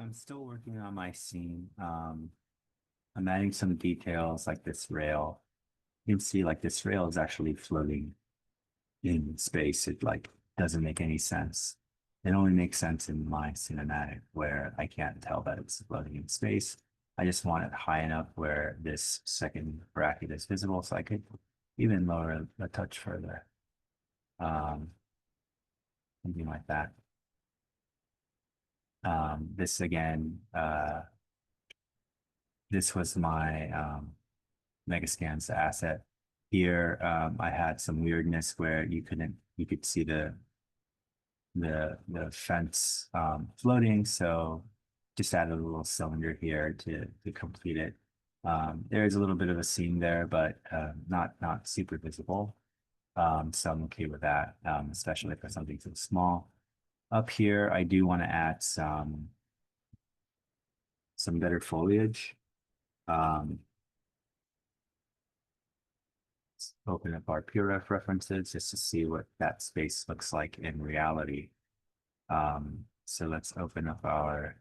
I'm still working on my scene. I'm adding some details like this rail. You can see like this rail is actually floating in space. It like doesn't make any sense. It only makes sense in my cinematic where I can't tell that it's floating in space. I just want it high enough where this second bracket is visible so I could even lower a touch further. Um, Something like that. This again, this was my Megascans asset. Here, I had some weirdness where you could see the fence floating. So just added a little cylinder here to complete it. There is a little bit of a seam there, but not super visible. So I'm okay with that, especially for something so small. Up here, I do want to add some better foliage. Um, Open up our PureRef references just to see what that space looks like in reality. So let's open up our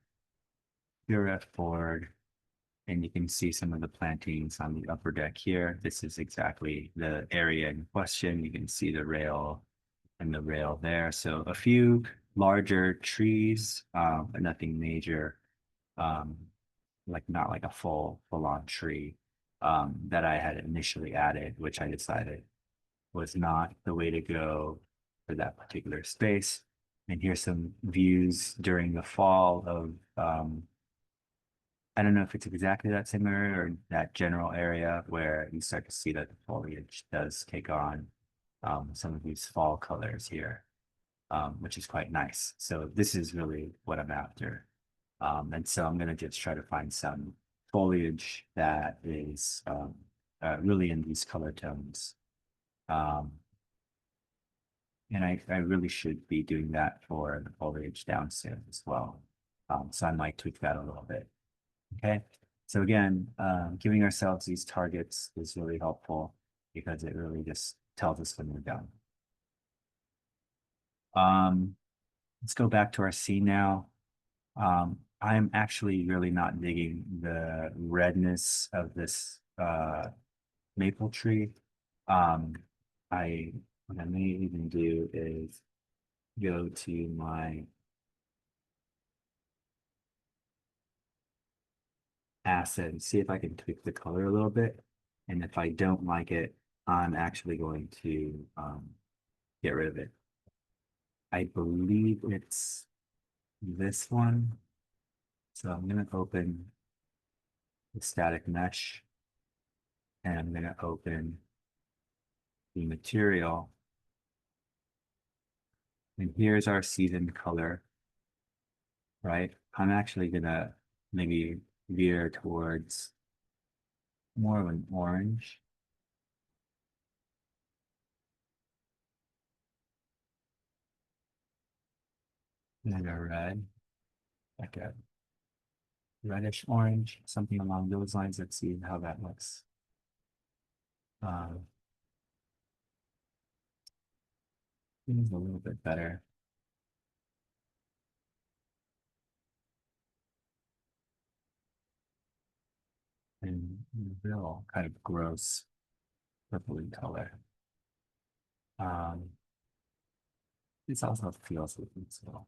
PureRef board and you can see some of the plantings on the upper deck here. This is exactly the area in question. You can see the rail and the rail there. So a few larger trees, but nothing major, um, like not like a full-on tree that I had initially added, which I decided was not the way to go for that particular space. And here's some views during the fall of, I don't know if it's exactly that same area or that general area where you start to see that the foliage does take on some of these fall colors here, which is quite nice. So this is really what I'm after. And so I'm going to just try to find some foliage that is really in these color tones. Um, And I really should be doing that for the foliage downstairs as well. So I might tweak that a little bit. Okay. So again, giving ourselves these targets is really helpful because it really just tells us when we're done. Um, let's go back to our scene now. I'm actually really not digging the redness of this maple tree. Um, what I may even do is go to my asset and see if I can tweak the color a little bit. And if I don't like it, I'm actually going to get rid of it. I believe it's this one. So I'm going to open the static mesh and I'm going to open the material. And here's our season color, right? I'm actually going to maybe veer towards more of an orange. And a red, like a reddish orange, something along those lines. Let's see how that looks. Seems a little bit better. And real kind of gross purpley color. Um, this also feels like it's well.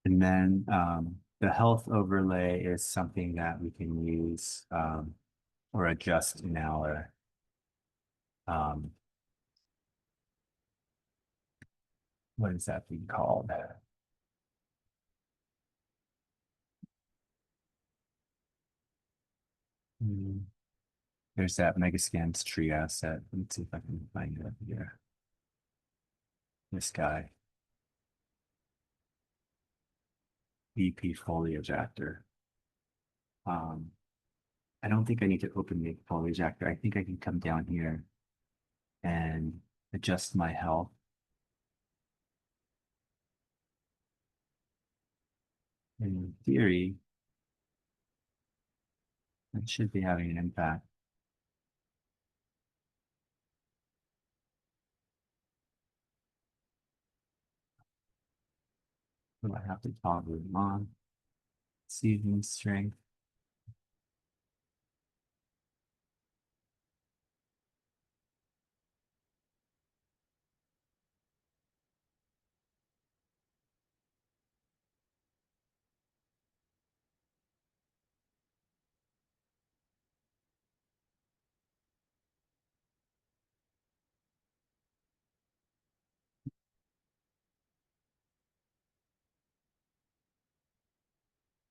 And then the health overlay is something that we can use or adjust in our um, what is that being called? Mm, There's that Megascans tree asset. Let's see if I can find it up here. This guy, VP Foliage Actor. Um, I don't think I need to open the Foliage Actor. I think I can come down here and adjust my health. In theory, it should be having an impact. So I have to toggle them on. Seasoning strength.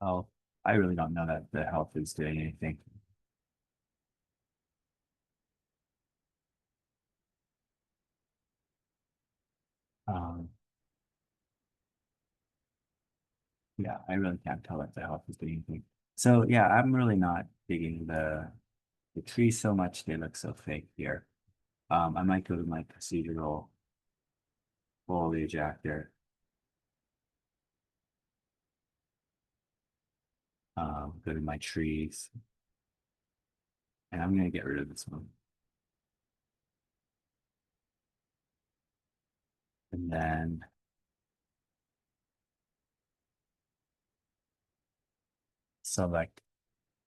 Oh, I really don't know that the health is doing anything. Um, yeah, I really can't tell if the health is doing anything. So yeah, I'm really not digging the trees so much. They look so fake here. I might go to my procedural foliage actor. Go to my trees, and I'm gonna get rid of this one. And then select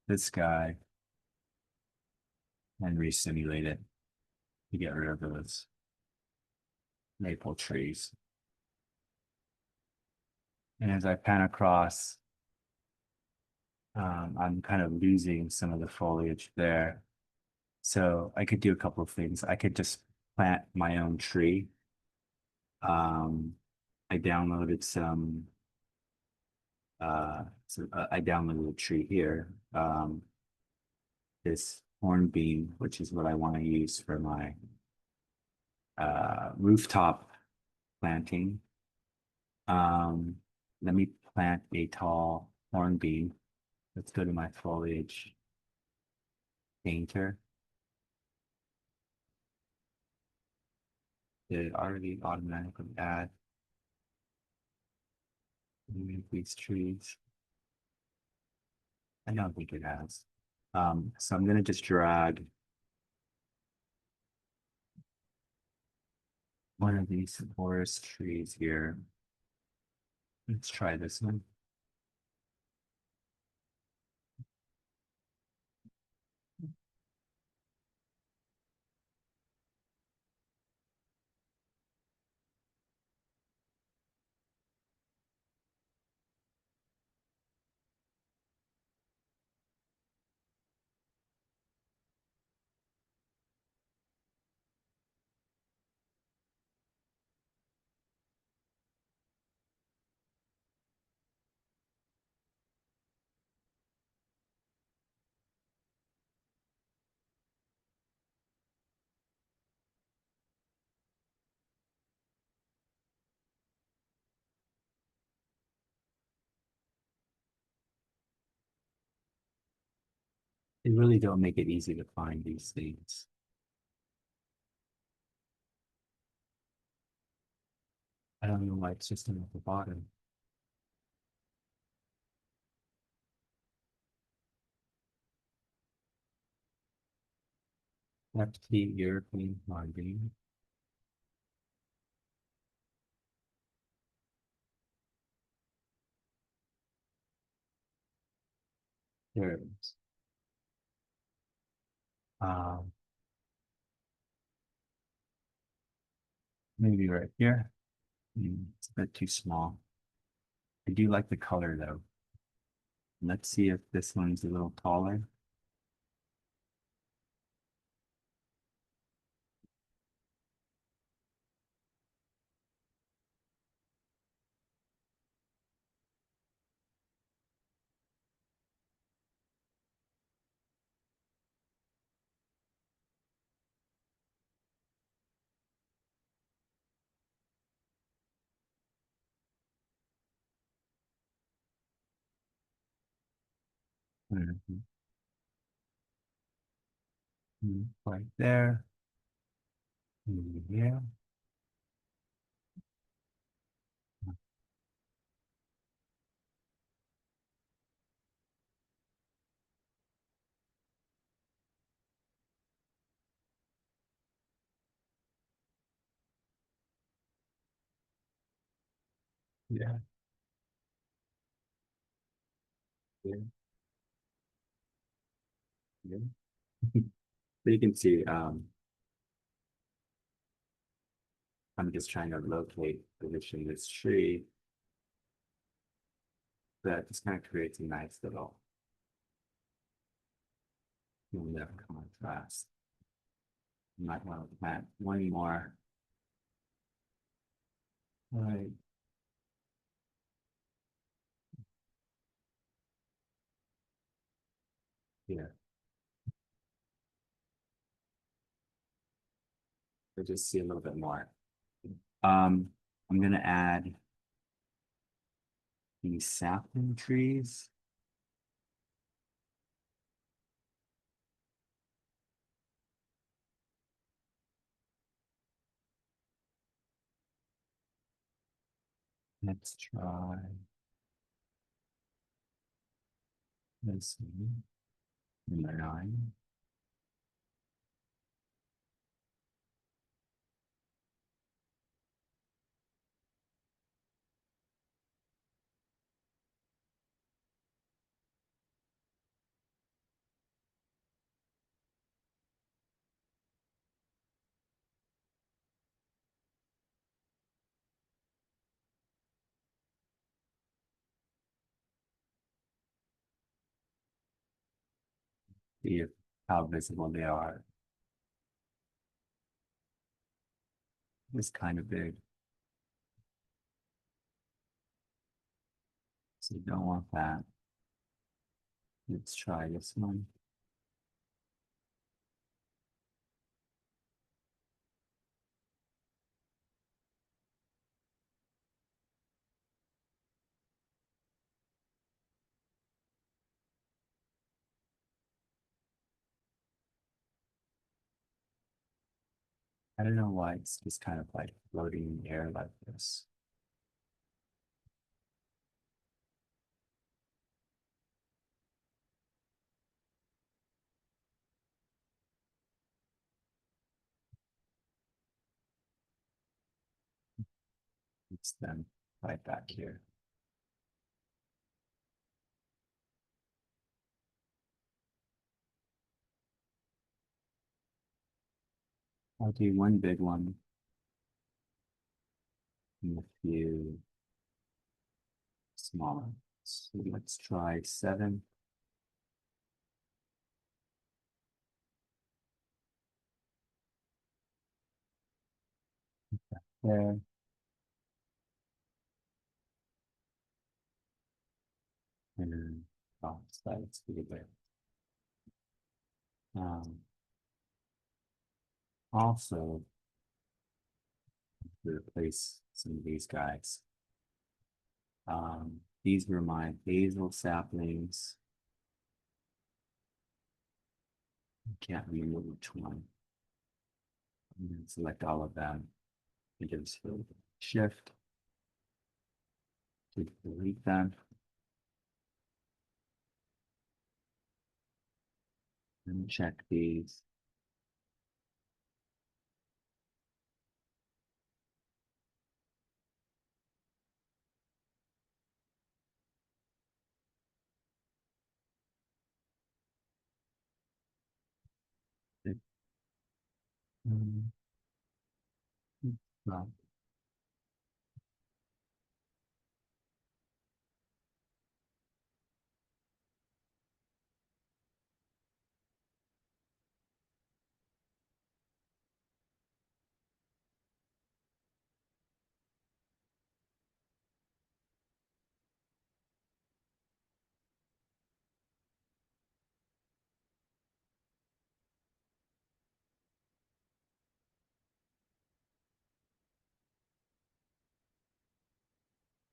this guy and resimulate it to get rid of those maple trees. And as I pan across, I'm kind of losing some of the foliage there. So I could do a couple of things. I could just plant my own tree. Um, I downloaded I downloaded a tree here. This hornbeam, which is what I want to use for my rooftop planting. Um, Let me plant a tall hornbeam. Let's go to my foliage painter. Did it already automatically add these trees? I don't think it has. So I'm gonna just drag one of these forest trees here. Let's try this one. They really don't make it easy to find these things. I don't know why it's just at the bottom. FT European marketing. There it is. Um, Maybe right here. It's a bit too small. I do like the color though. Let's see if this one's a little taller. Mhm. Right there. Yeah. Yeah. Yeah. Yeah. So you can see, I'm just trying to locate position this tree that just kind of creates a nice little left contrast. You might want to plant one more. Right. Yeah. So just see a little bit more. Um, I'm gonna add these sapling trees. Let's try this one. Number 9. See if, how visible they are. It's kind of big, so you don't want that. Let's try this one. I don't know why it's just kind of like floating in the air like this. It's them right back here. I'll do one big one and a few smaller. So let's try 7. There. And then, oh, so let's do it there. Also, to replace some of these guys. These were my basil saplings. Can't remember which one. And then select all of them and just shift to delete them and check these. Um, well,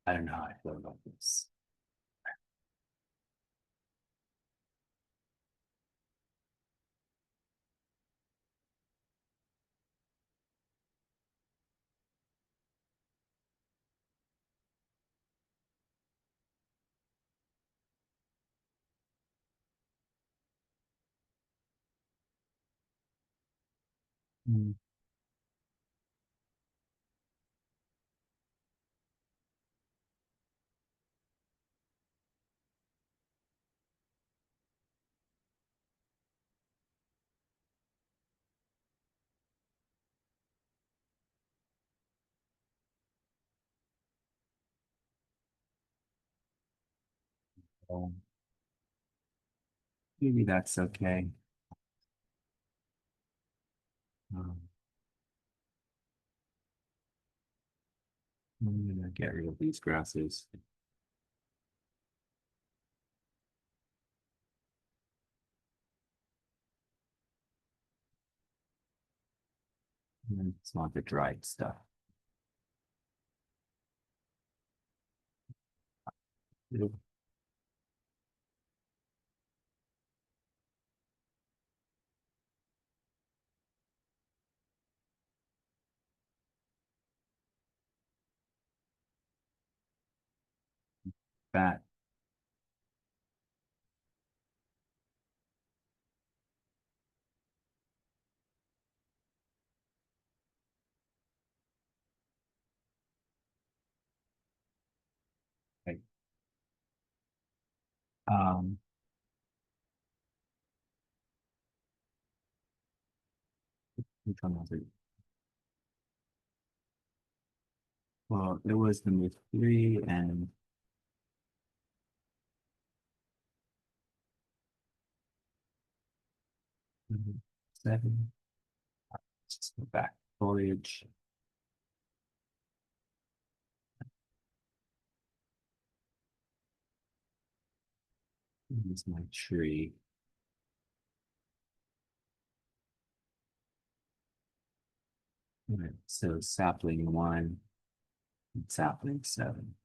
I don't know how I feel about this. Mm, well, maybe that's okay. Um, I'm gonna get rid of these grasses. And it's not the dried stuff. Yep. That, like, um, which one was it? Well, it was number 3 and 7. Just go back. Foliage. Here's my tree. All right, so sapling 1 and sapling 7.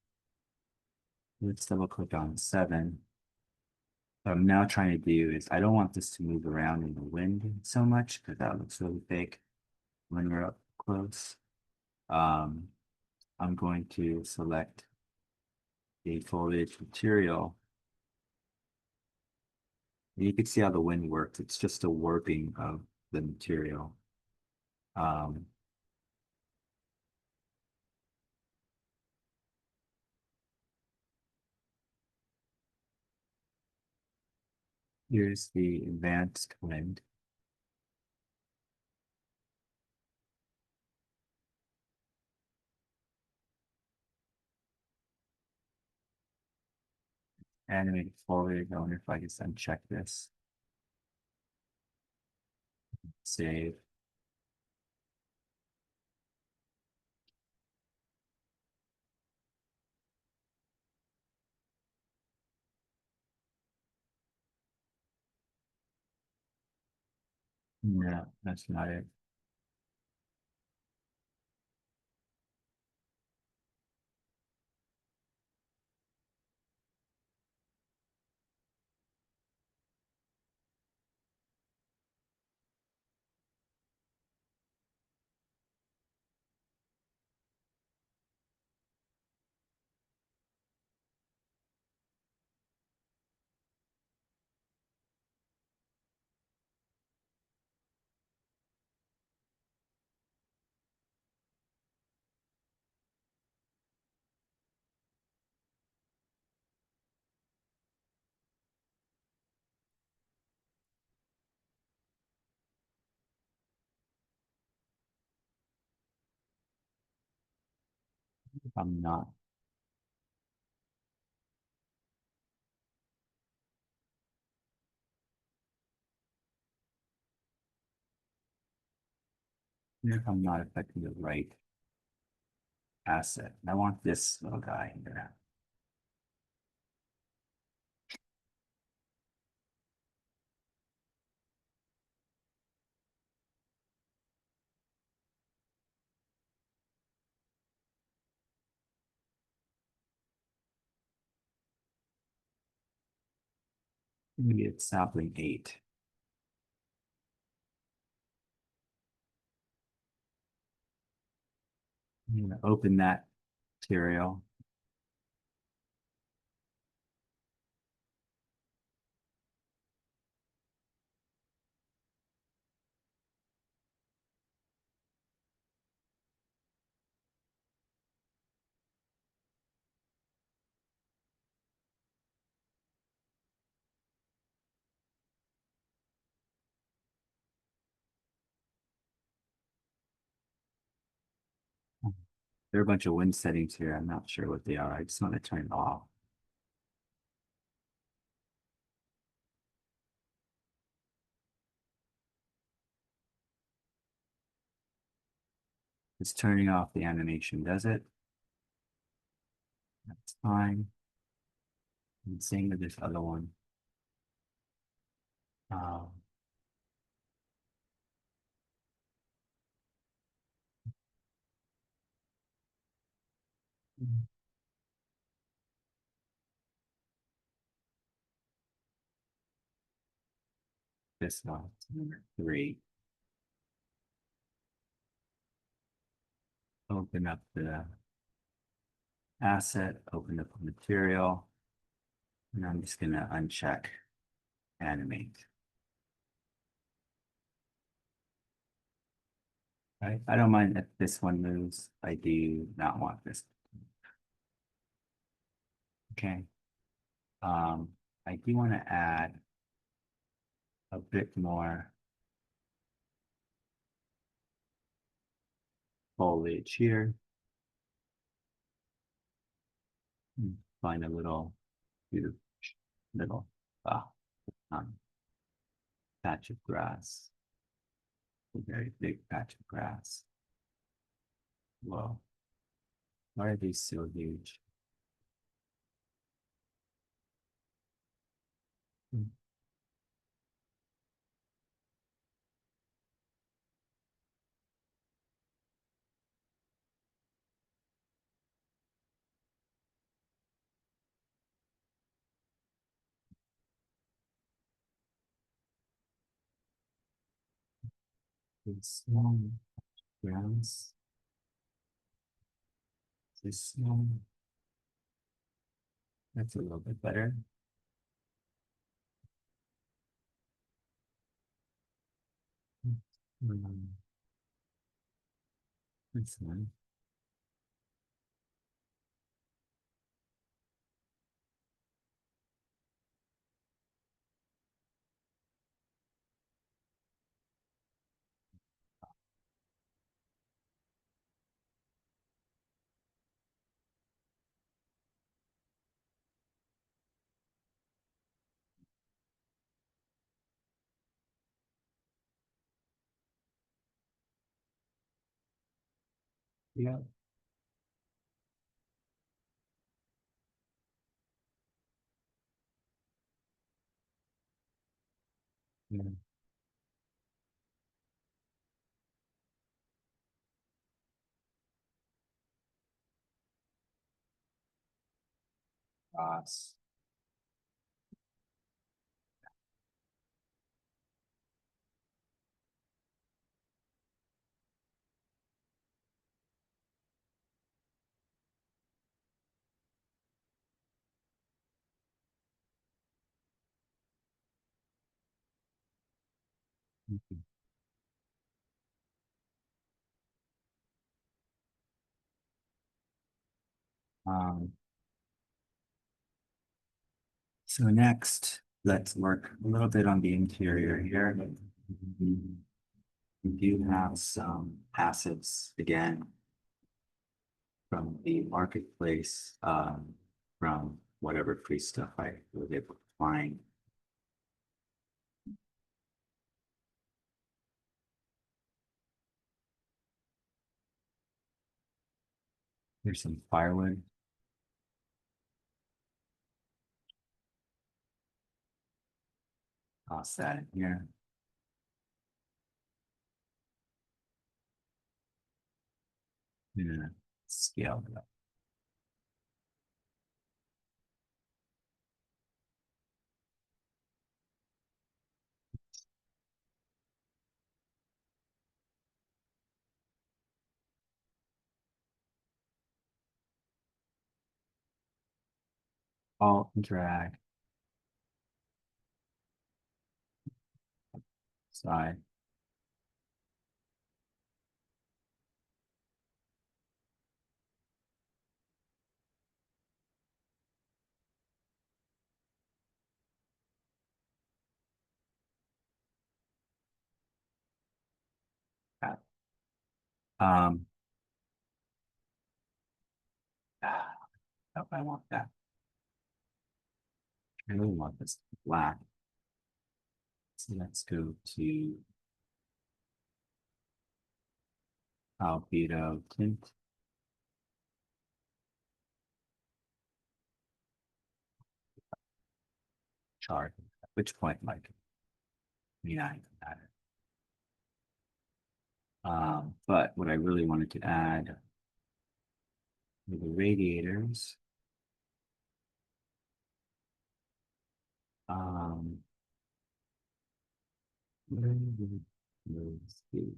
Let's double click on 7. What I'm now trying to do is I don't want this to move around in the wind so much because that looks really big when we're up close. Um, I'm going to select a foliage material. You can see how the wind works. It's just a warping of the material. Um, Here's the advanced wind. Animate foliage. I wonder if I just uncheck this. Save. No, that's not it. I'm not. If I'm not affecting the right asset. I want this little guy here. Maybe it's sapling 8. I'm gonna open that material. There are a bunch of wind settings here. I'm not sure what they are. I just want to turn it off. It's turning off the animation, does it? That's fine. And same with this other one. Um, this one, number 3. Open up the asset, open up the material, and I'm just gonna uncheck animate. Right? I don't mind if this one moves. I do not want this. Okay. Um, I do want to add a bit more foliage here. Find a little, beautiful little uh, um, patch of grass, a very big patch of grass. Whoa, why are these so huge? Hmm. This small grass, this small, that's a little bit better. Um, this one. Yeah, yeah. Grass. Mhm. Um, so next, let's work a little bit on the interior here. We do have some assets again from the marketplace, from whatever free stuff I was able to find. Here's some firewood. Toss that in here. Yeah, scale it up. Alt and drag, side. Tab. Um, Oh, I want that. I really want this black. So let's go to albedo tint. Chart. At which point, like, yeah, it doesn't matter. But what I really wanted to add were the radiators. Um, where did those do?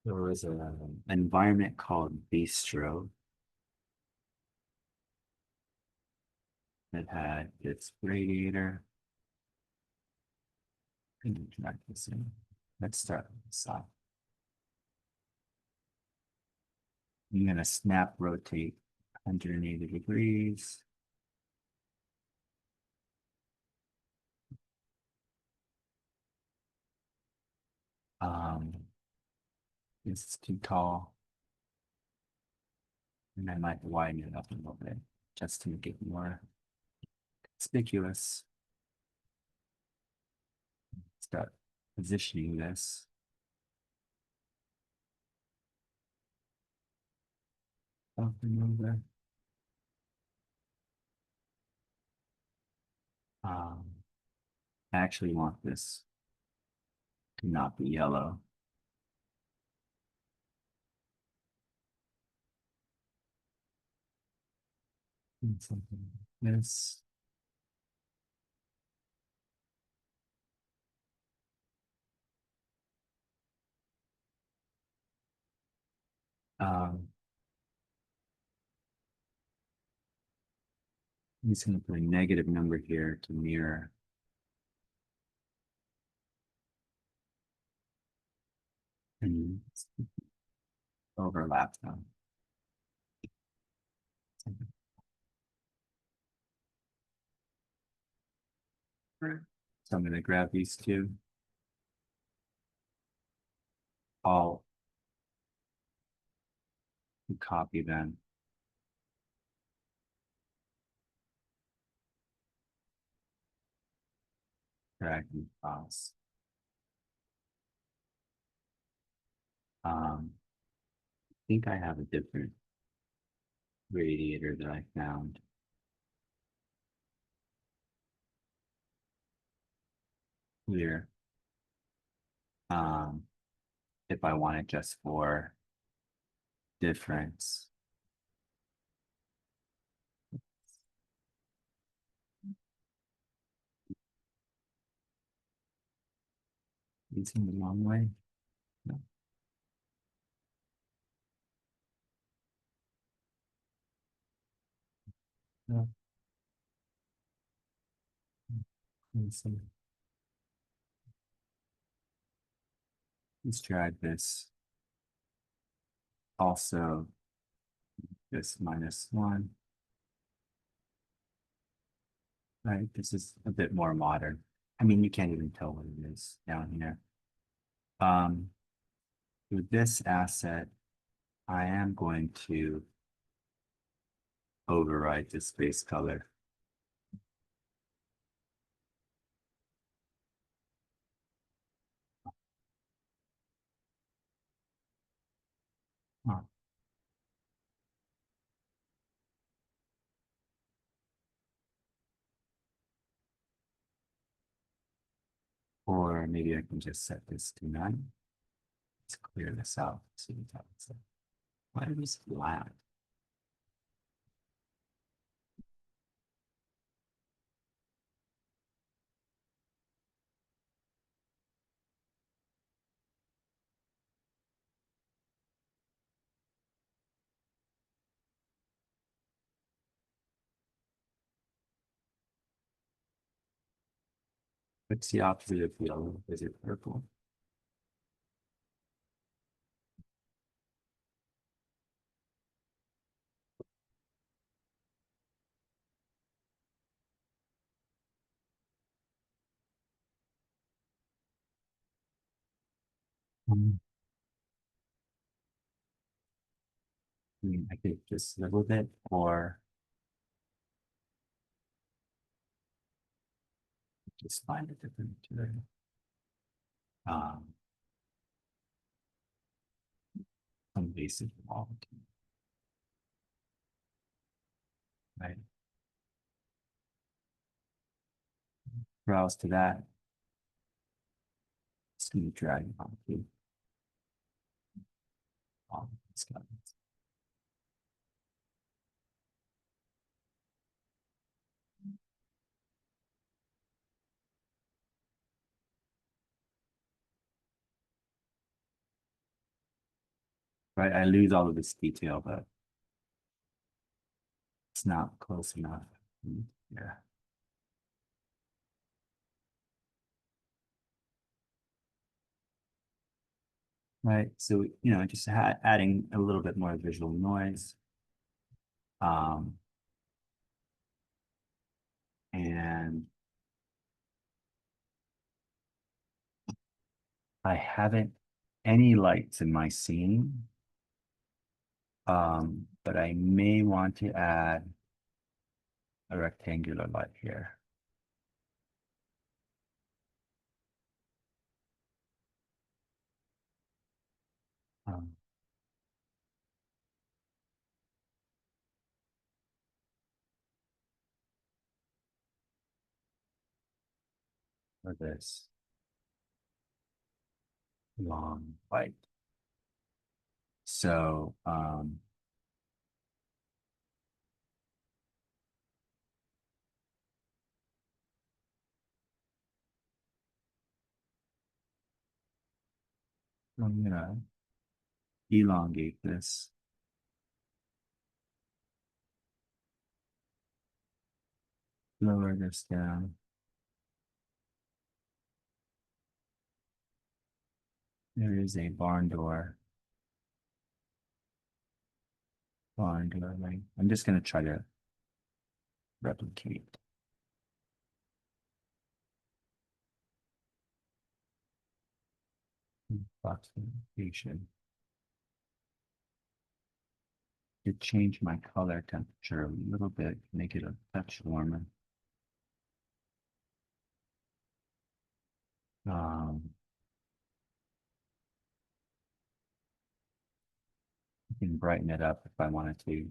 There was an environment called Bistro that had its radiator. I can drag this in. Let's start with the side. I'm going to snap rotate 180 degrees. Um, this is too tall. And I might widen it up a little bit just to make it more conspicuous. Start positioning this. Up and over. I actually want this to not be yellow. And something like this. Um, I'm just going to put a negative number here to mirror. And overlap them. So I'm going to grab these two. I'll copy them. Drag them across. I think I have a different radiator that I found. Here. Um, if I want it just for difference. Using the wrong way. No. No. Let's drag this. Also, this -1. Right, this is a bit more modern. I mean, you can't even tell what it is down here. Um, with this asset, I am going to override this base color. Huh. Or maybe I can just set this to none. Let's clear this out. See what happens. Why are these flat? What's the opposite of yellow? Is it purple? Um, I mean, I could just live with it or just find a different material. Um, some basic wall, right? Browse to that. Just gonna drag on to all these guys. Right, I lose all of this detail, but it's not close enough. Yeah. Right. So, just adding a little bit more visual noise. Um, and I haven't any lights in my scene. But I may want to add a rectangular light here. Um, for this long light. So, I'm gonna elongate this. Lower this down. There is a barn door light. I'm just gonna try to replicate box notification. To change my color temperature a little bit, make it a touch warmer. Um, I can brighten it up if I wanted to.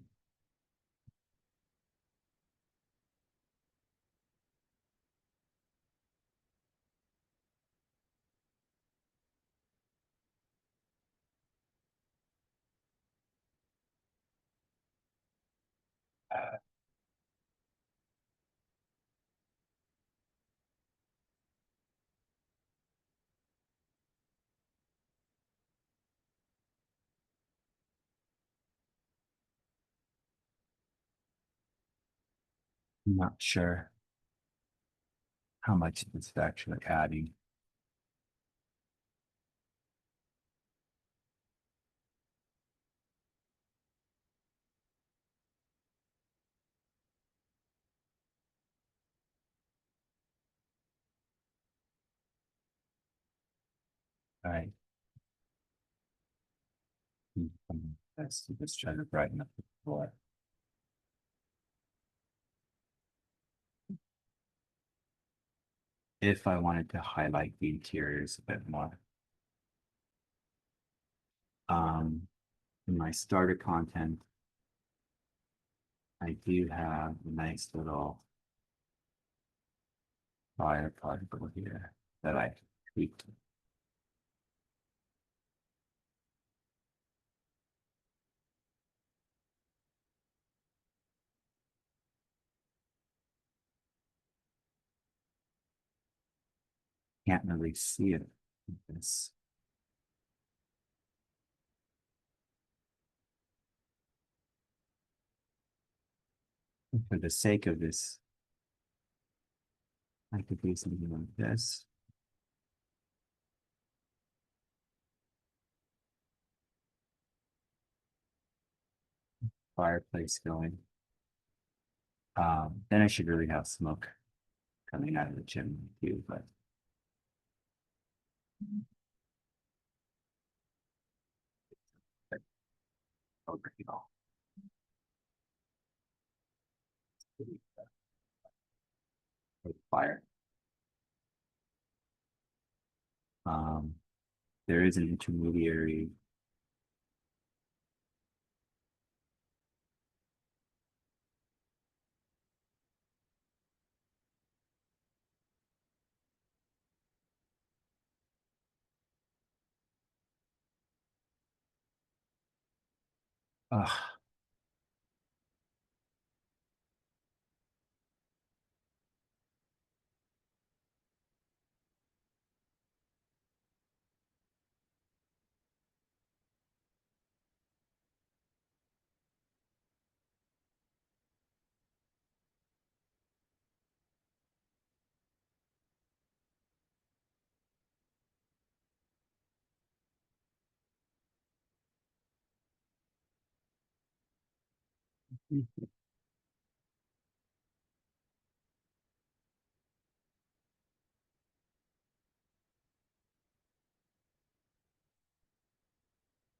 I'm not sure how much it's actually adding. All right. Let's try to brighten up the floor. If I wanted to highlight the interiors a bit more. In my starter content, I do have a nice little fire particle here that I tweaked. Can't really see it with this. For the sake of this, I could do something like this. Fireplace going. Then I should really have smoke coming out of the chimney too, but over here. Fire. Um, there is an intermediary. Ugh, you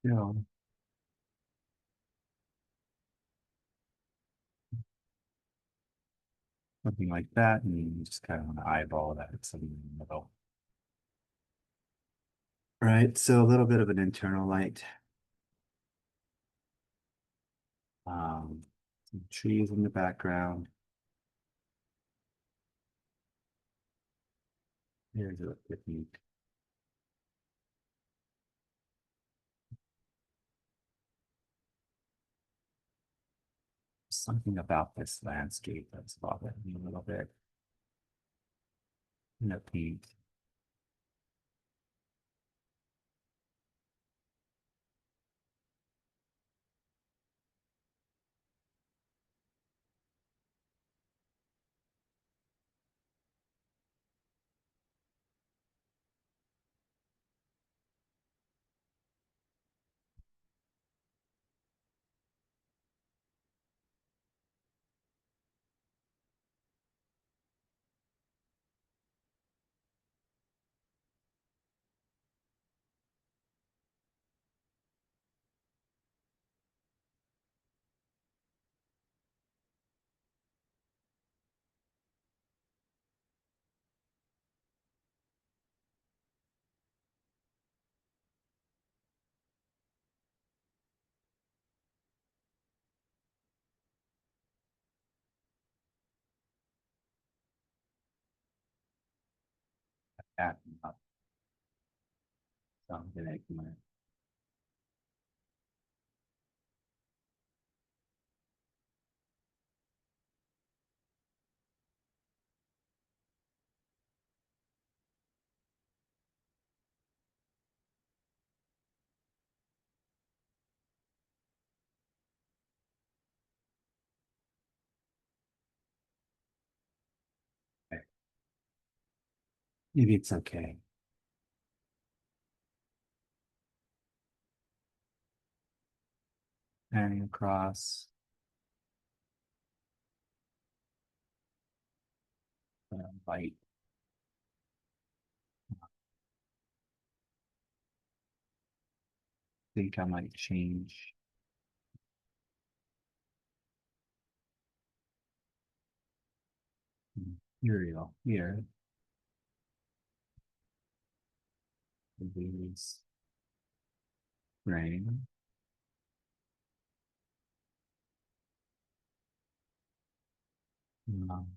know, something like that, and you just kind of want to eyeball that it's something in the middle. Right, so a little bit of an internal light. Some trees in the background. Here's a technique. Something about this landscape that's bothering me a little bit. No paint. Acting up. So I'm gonna ignore it. Okay. Maybe it's okay. Panning across. Light. Think I might change. Material here. These rain. Um,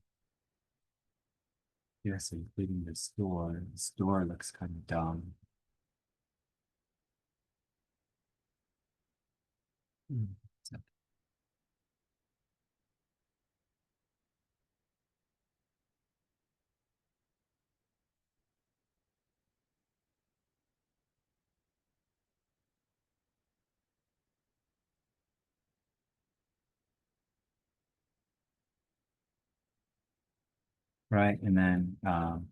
yes, including this door. This door looks kind of dumb. Hmm. Right, and then I'm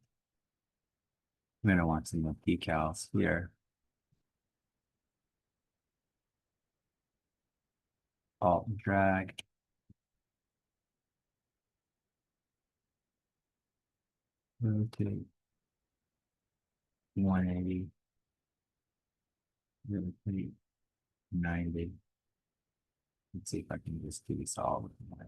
gonna want some more decals here. Alt and drag. Rotate 180. Rotate 90. Let's see if I can just do this all with my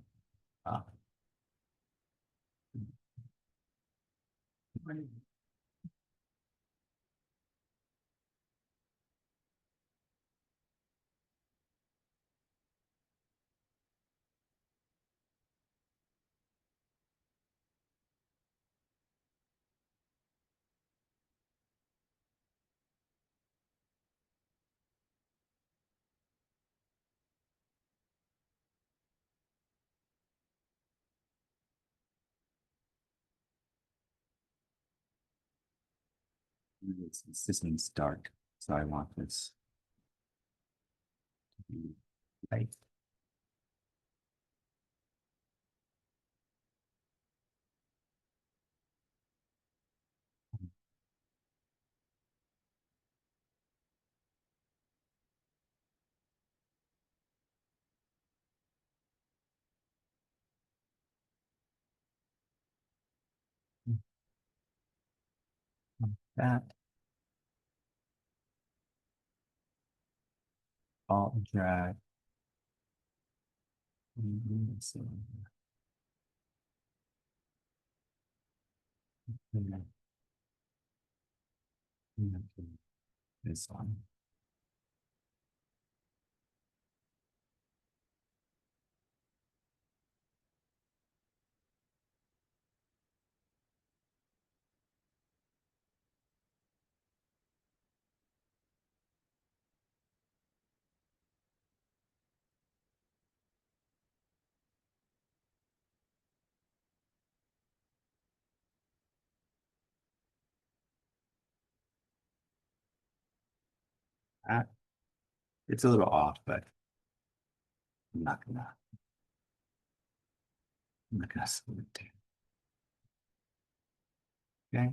this needs dark, so I want this to be light. Like that. Alt drag. So, this one. Uh, it's a little off, but I'm not gonna slow it down. Okay.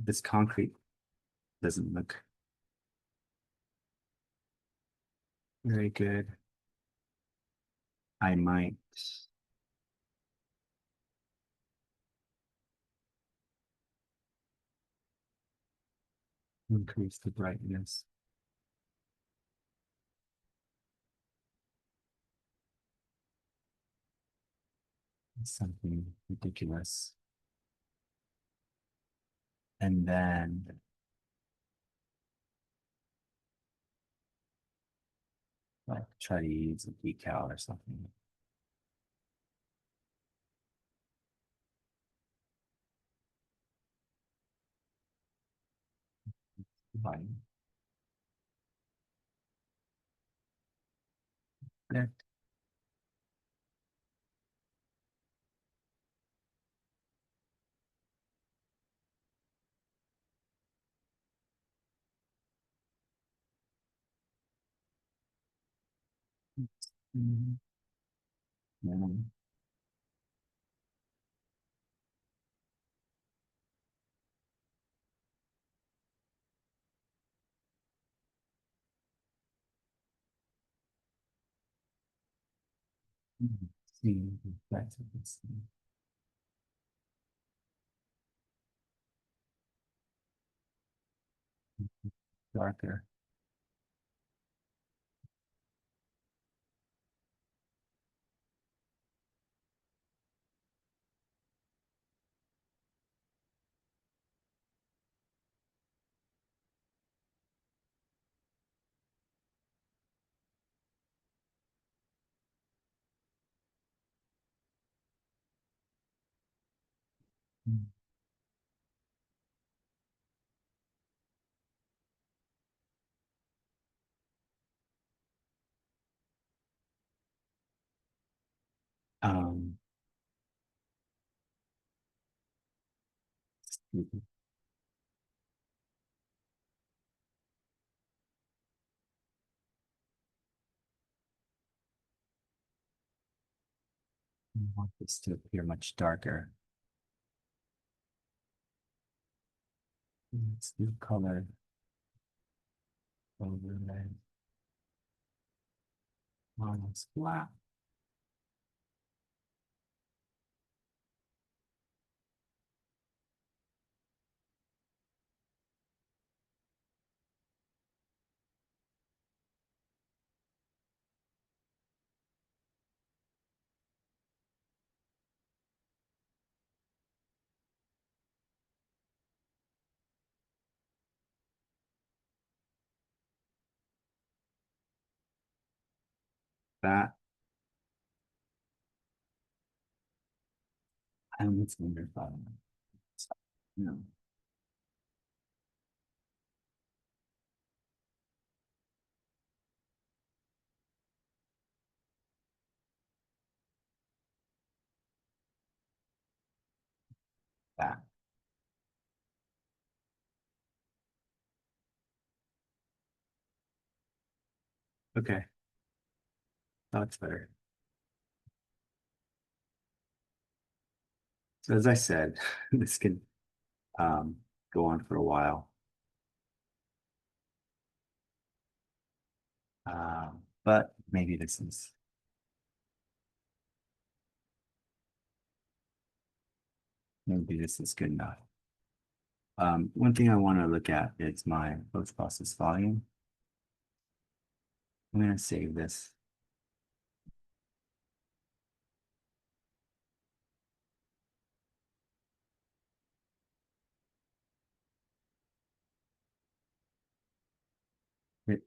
This concrete doesn't look very good. I might increase the brightness. Something ridiculous. And then like try to use a decal or something. Fine. There. Mhm. Mhm. See the effects of this thing. Darker. Um, I want this to appear much darker. Let's do color overlay minus black. that. And it's under five. No, that. Okay, that's better. So as I said, this can um, go on for a while. But maybe this is good enough. One thing I want to look at is my post-process volume. I'm going to save this.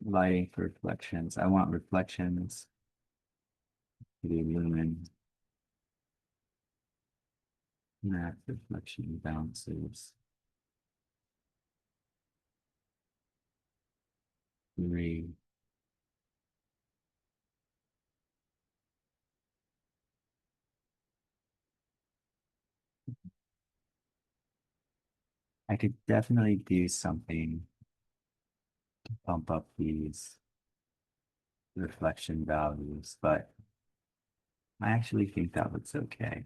Lighting for reflections. I want reflections to the lumen. Matte reflection bounces. 3. I could definitely do something to bump up these reflection values, but I actually think that looks okay.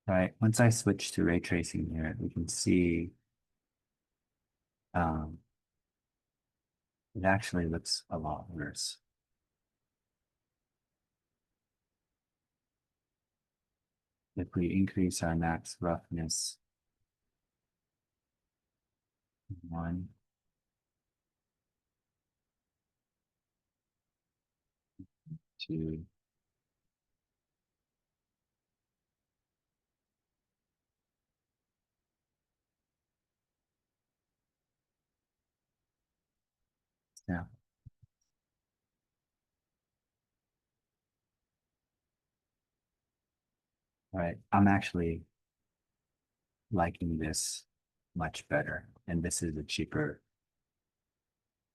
All right, once I switch to ray tracing here, we can see um, it actually looks a lot worse. If we increase our max roughness 1, 2, yeah, all right, I'm actually liking this much better, and this is a cheaper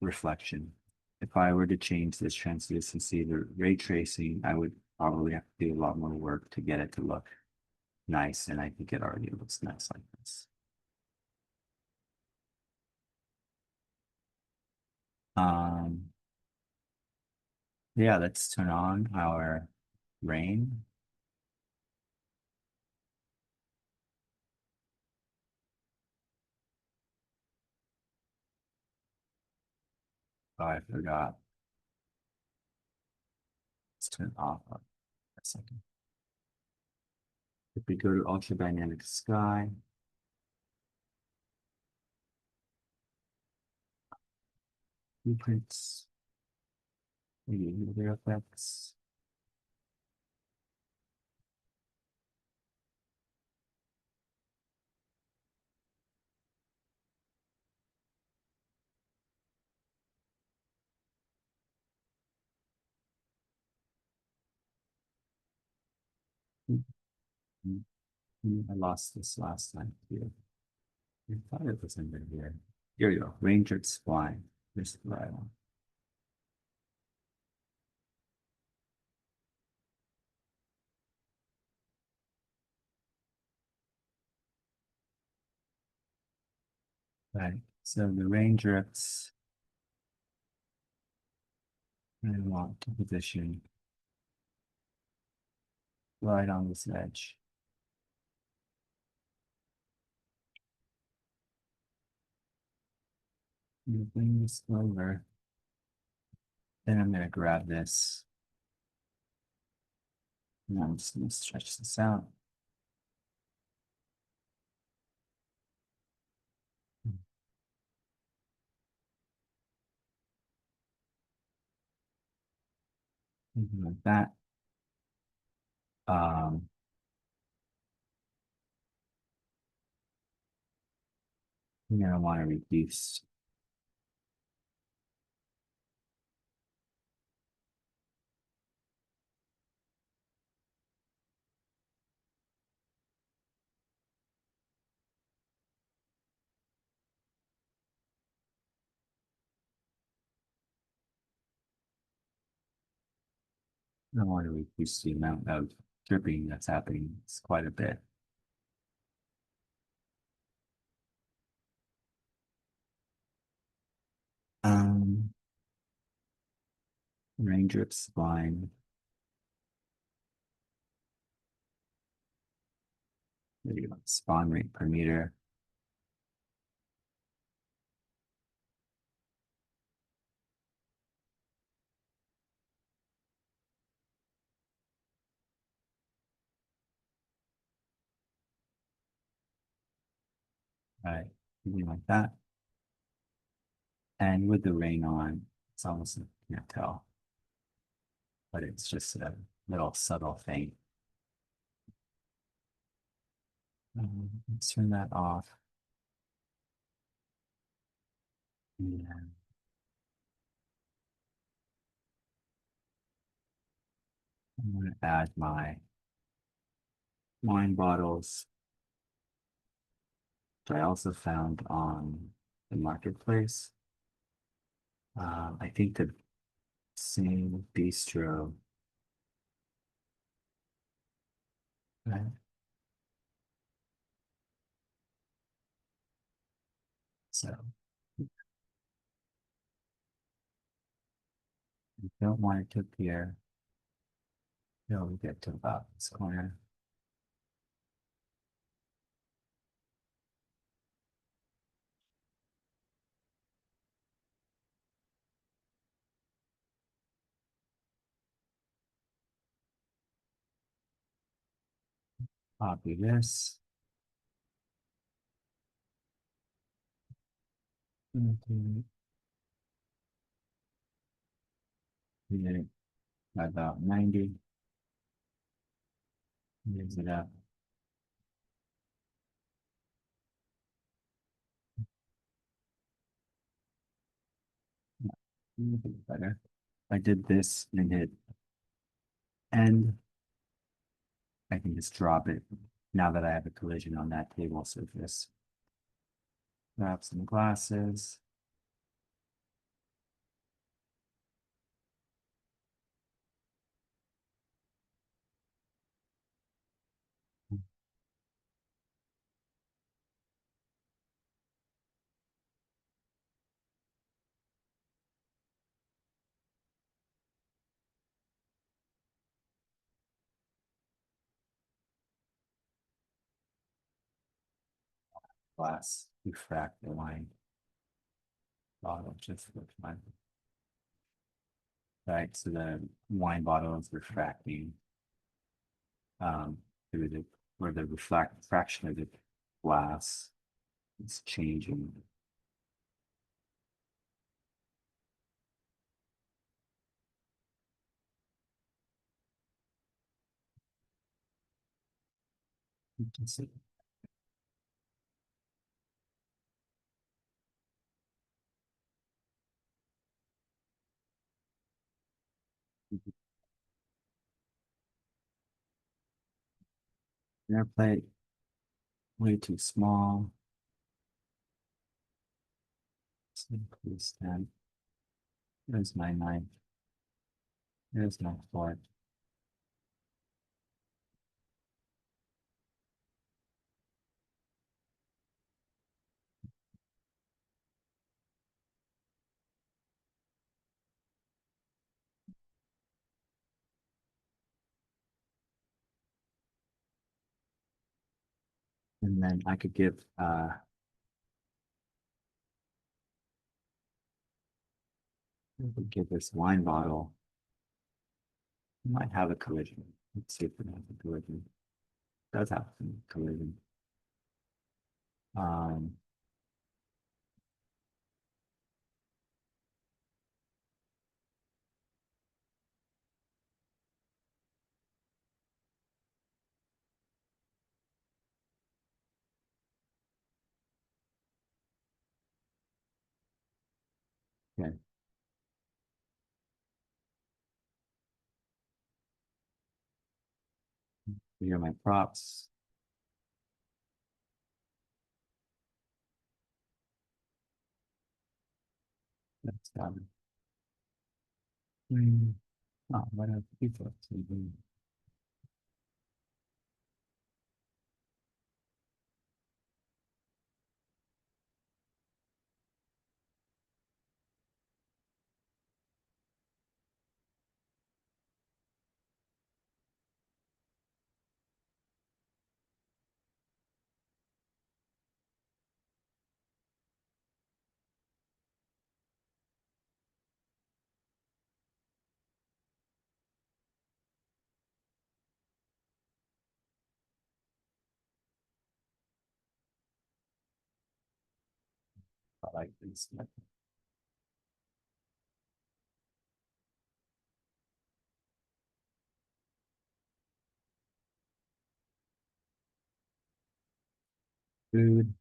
reflection. If I were to change this translucency to ray tracing, I would probably have to do a lot more work to get it to look nice, and I think it already looks nice like this. Um, yeah, let's turn on our rain. Oh, I forgot. Let's turn it off for a second. If we go to ultra dynamic sky, blueprints, maybe other effects. I lost this last time too. I thought it was under here. Here we go. Ranger Spline. Here's the right one. Right. So the rain drips. I want to position right on this edge. Bring this over. Then I'm going to grab this. And I'm just going to stretch this out. Something like that. Um, you're gonna want to reduce. I want to reduce the amount of dripping that's happening. It's quite a bit. Um, Rain drip spline. There you go. Spawn rate per meter. Right, something like that. And with the rain on, it's almost you can't tell, but it's just a little subtle thing. Let's turn that off. And I'm going to add my wine bottles, which I also found on the marketplace. I think the same bistro, right? So I don't want it to appear until we get to about this corner. Copy this. Okay. We about 90. Use it up. A little bit better. I did this and hit end. I can just drop it now that I have a collision on that table surface. Grab some glasses. Glass refract the wine bottle just for fun. Right, so the wine bottle is refracting through the where the refraction of the glass is changing. You can see. Air plate way too small. So increase that. There's my knife. There's my fork. And then I could give this wine bottle. Might have a collision. Let's see if it has a collision. It does have some collision. Um, Here are my props. That's oh, what are people TV? I like this. Food.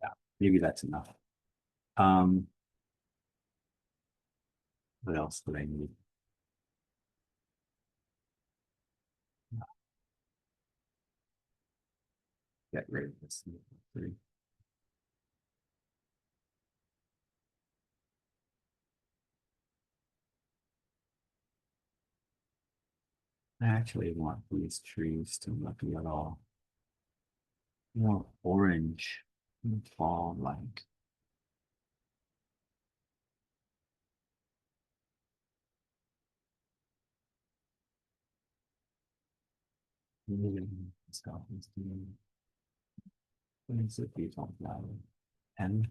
Yeah, maybe that's enough. Um, what else would I need? Get rid of this. Three. I actually want these trees to look a little more orange and fall like. So it's doing what is it default value? 10.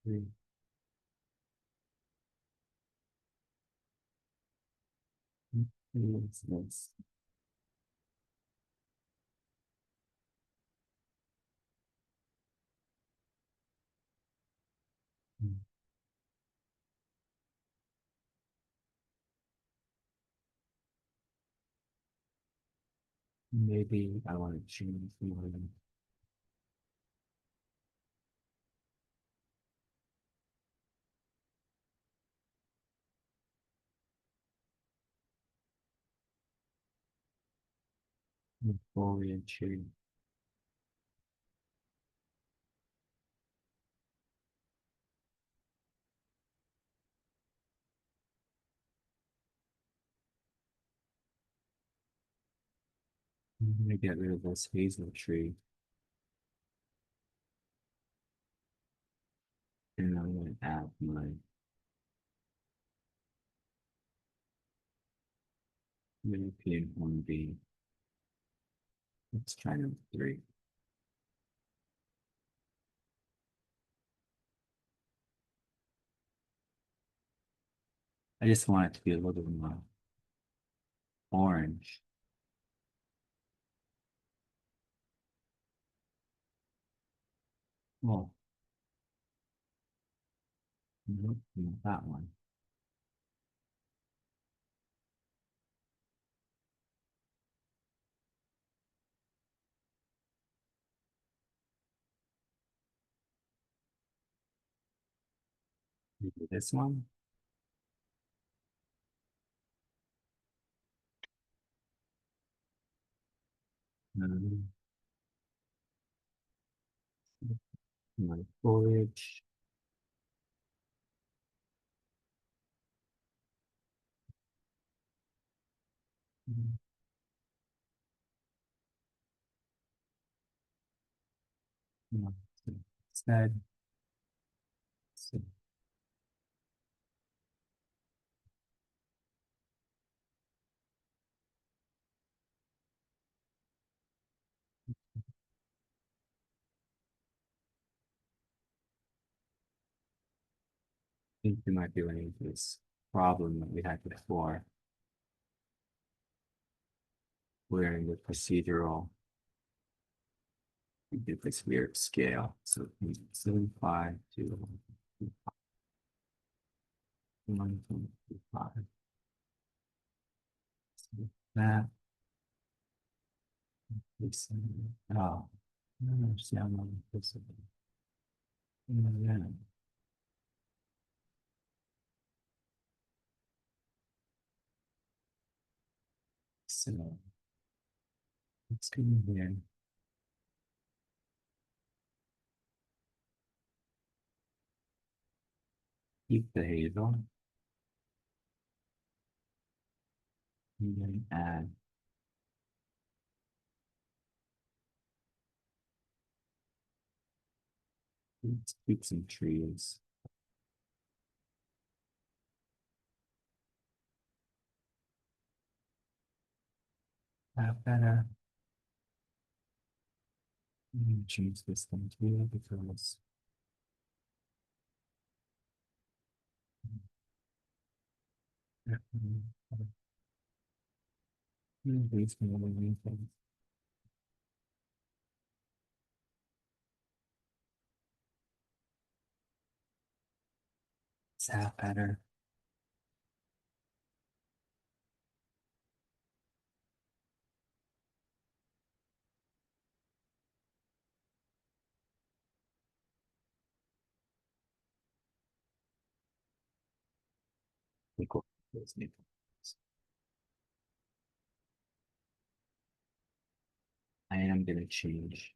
Three. What's this? Maybe I want to change the foliage tree. I'm gonna get rid of this hazel tree, and I'm gonna add my European hornbeam. Let's try number three. I just want it to be a little bit more orange. Oh, nope, not that one. Maybe this one. Um, my foliage. No, so instead, so I think we might be running into this problem that we had before, where in the procedural, we did this weird scale. So 75 to 1.25. So that is, oh, I don't understand what this is. Yeah. So let's go in here. Keep the hazel and then add. Let's keep some trees. That better. I'm gonna change this thing too because these can only mean things. Is that better? Equal those new things. I am gonna change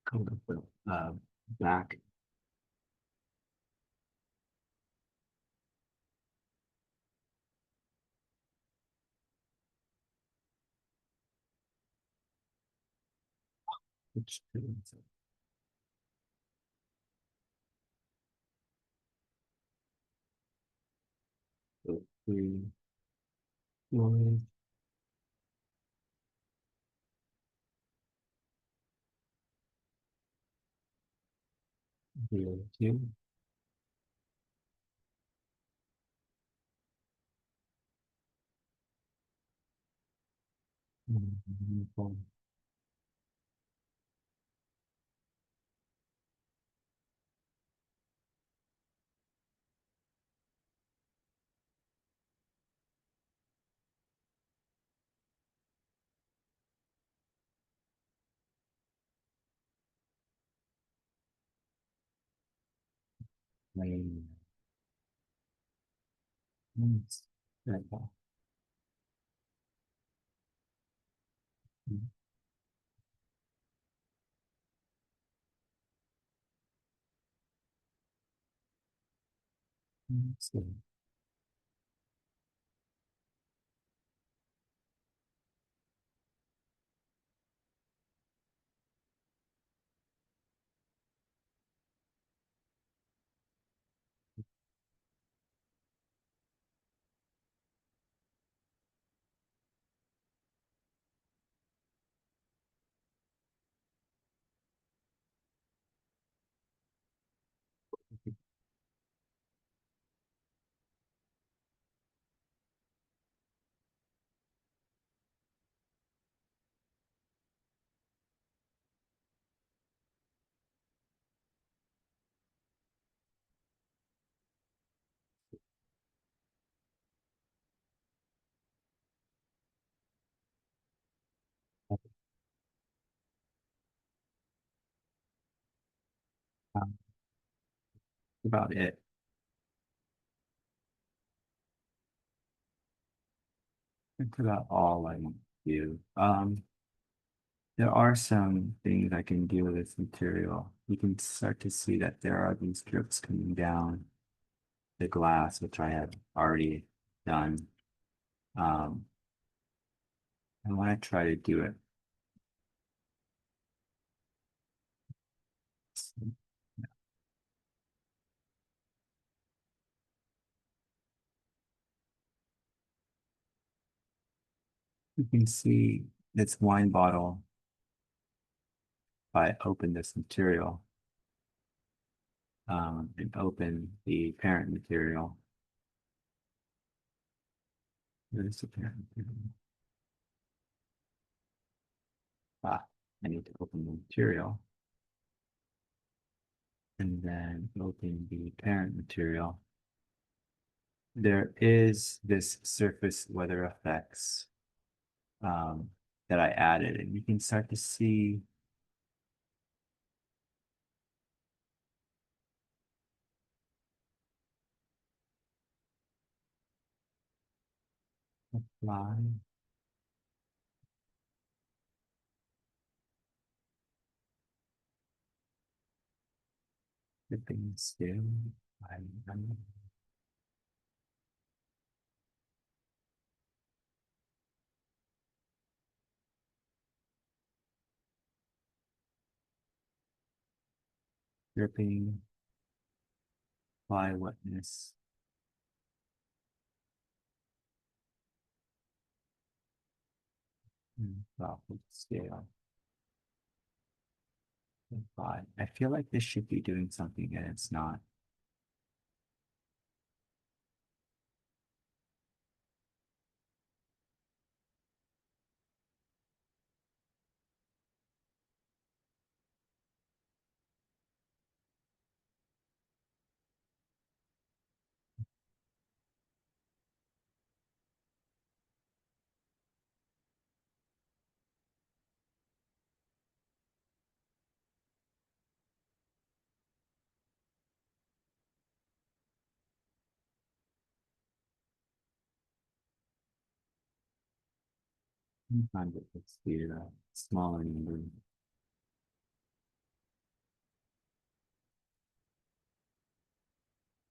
code of back. Which so 3, 4, 0, 2. Mm, lane. Right now. So, About it. That's about all I do. There are some things I can do with this material. You can start to see that there are these drips coming down the glass, which I have already done. Um, and when I try to do it, you can see this wine bottle. If I open this material and open the parent material, there's the parent material. Ah, I need to open the material and then open the parent material. There is this surface weather effects um, that I added, and you can start to see apply, dripping still. I'm dripping, apply wetness, and drop with scale. Apply. I feel like this should be doing something and it's not. Sometimes it's the smaller number.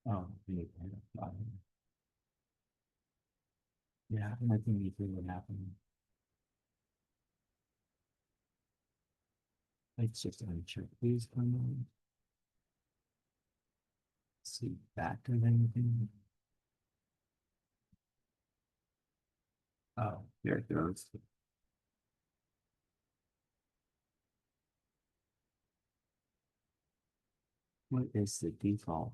Oh, maybe I don't apply. Yeah, I think you see what happened. Let's just uncheck these for a moment. See if that does anything. Oh, there it goes. What is the default?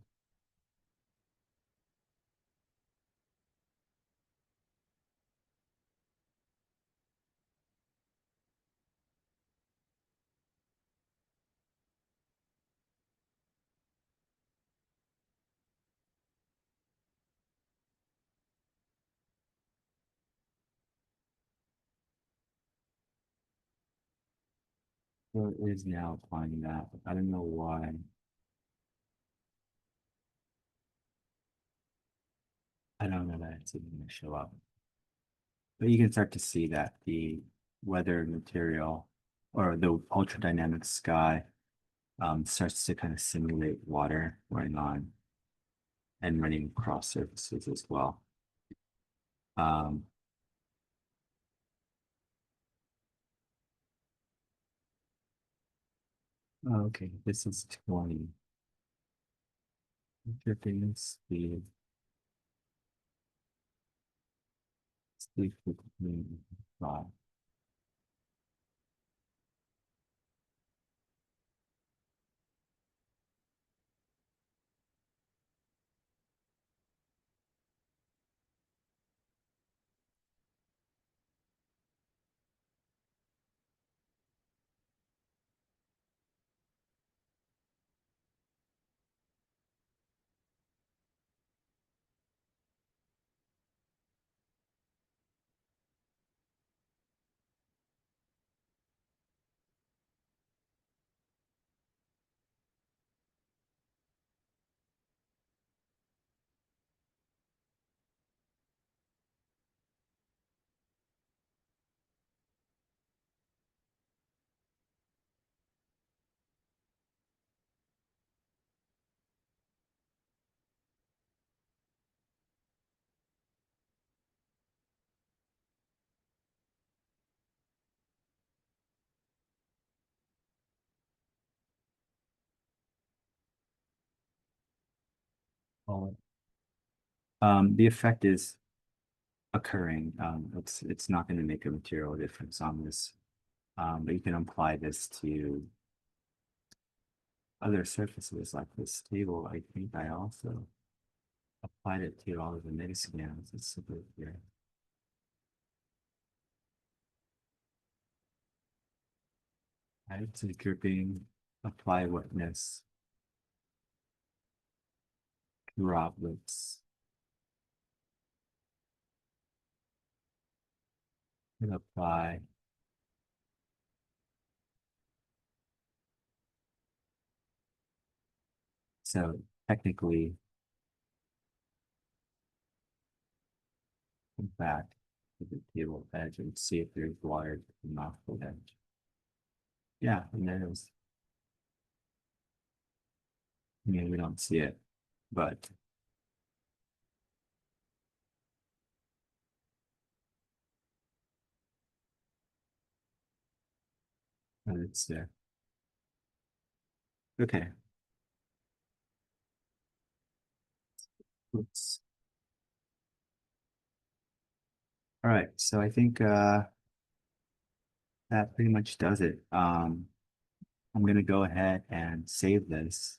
So it is now applying that. I don't know why. I don't know that it's even going to show up. But you can start to see that the weather material or the ultra dynamic sky starts to kind of simulate water going on and running across surfaces as well. Um, okay, this is 20. Dripping speed, speed 15, 5. The effect is occurring. It's not going to make a material difference on this. But you can apply this to other surfaces like this table. I think I also applied it to all of the Megascans. It's super here. Add to grouping, apply wetness, droplets, and apply. So technically, come back to the table edge and see if there's water coming off the edge. Yeah, and there is. I mean, we don't see it, but it's there. Okay. Oops. All right. So I think that pretty much does it. I'm gonna go ahead and save this.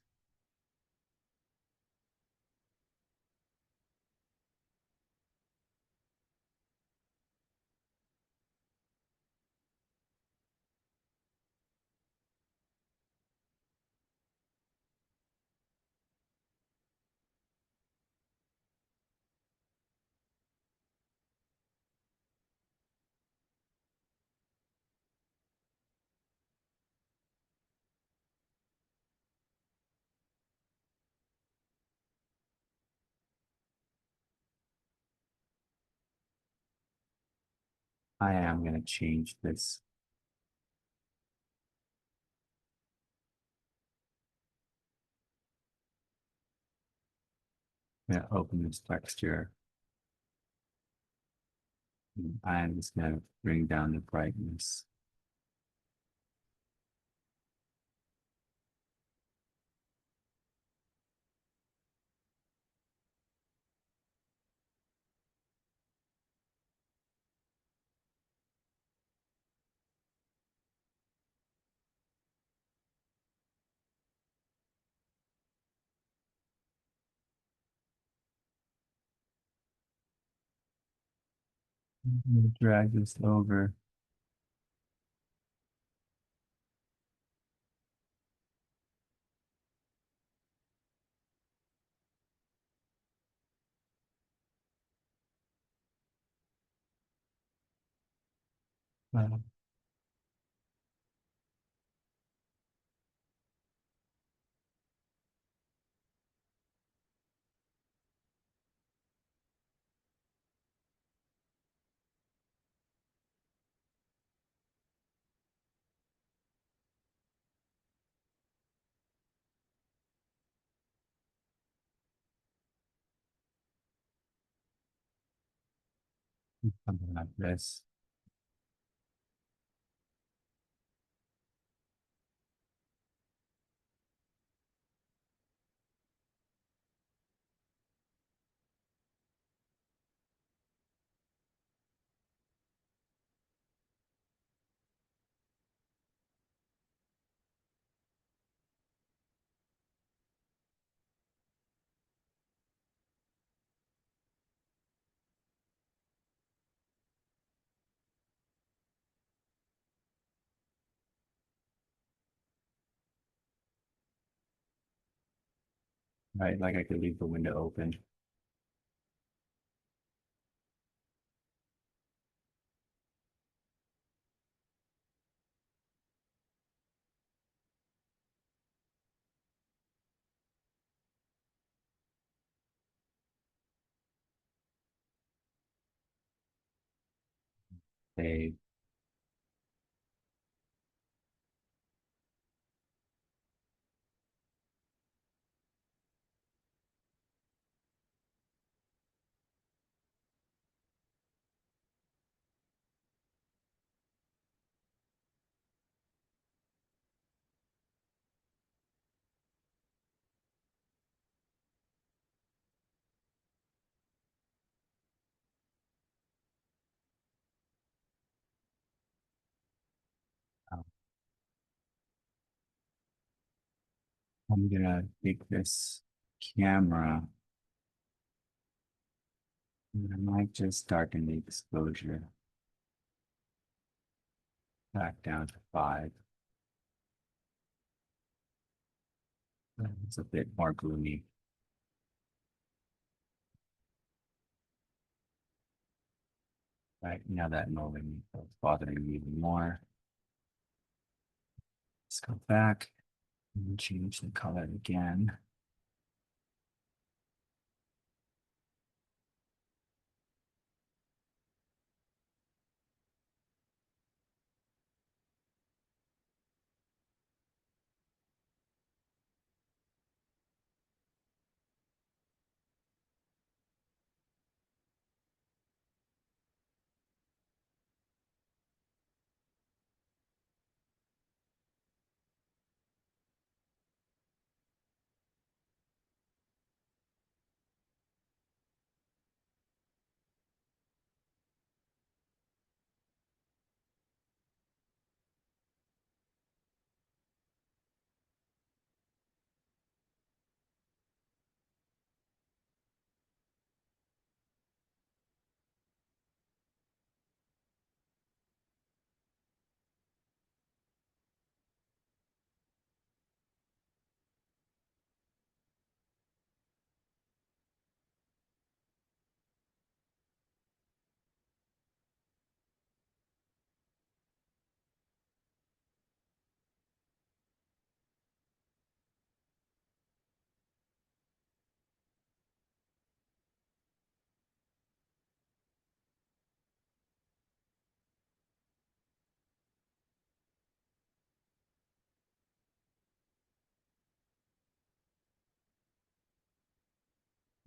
I am gonna change this. I'm gonna open this texture. I'm just gonna bring down the brightness. Drag this over. Uh, Something like this. Right, like I could leave the window open. They I'm gonna take this camera and I might just darken the exposure back down to 5. It's a bit more gloomy. Right now that moment is bothering me even more. Let's go back and change the color again.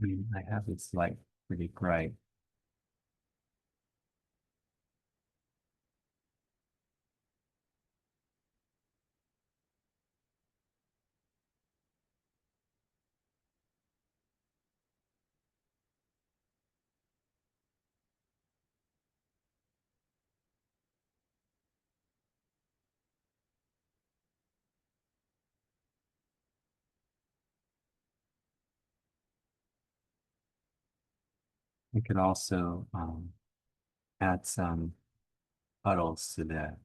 I mean, I have this light pretty bright. I could also add some puddles to the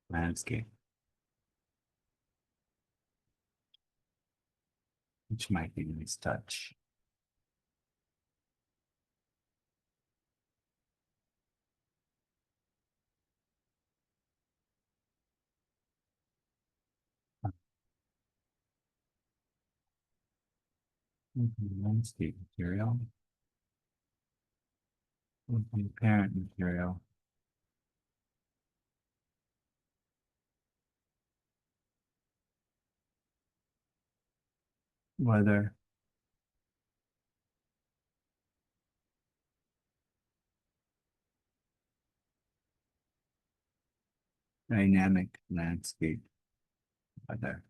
landscape, which might be a nice touch. Landscape material, parent material, weather, dynamic landscape, weather.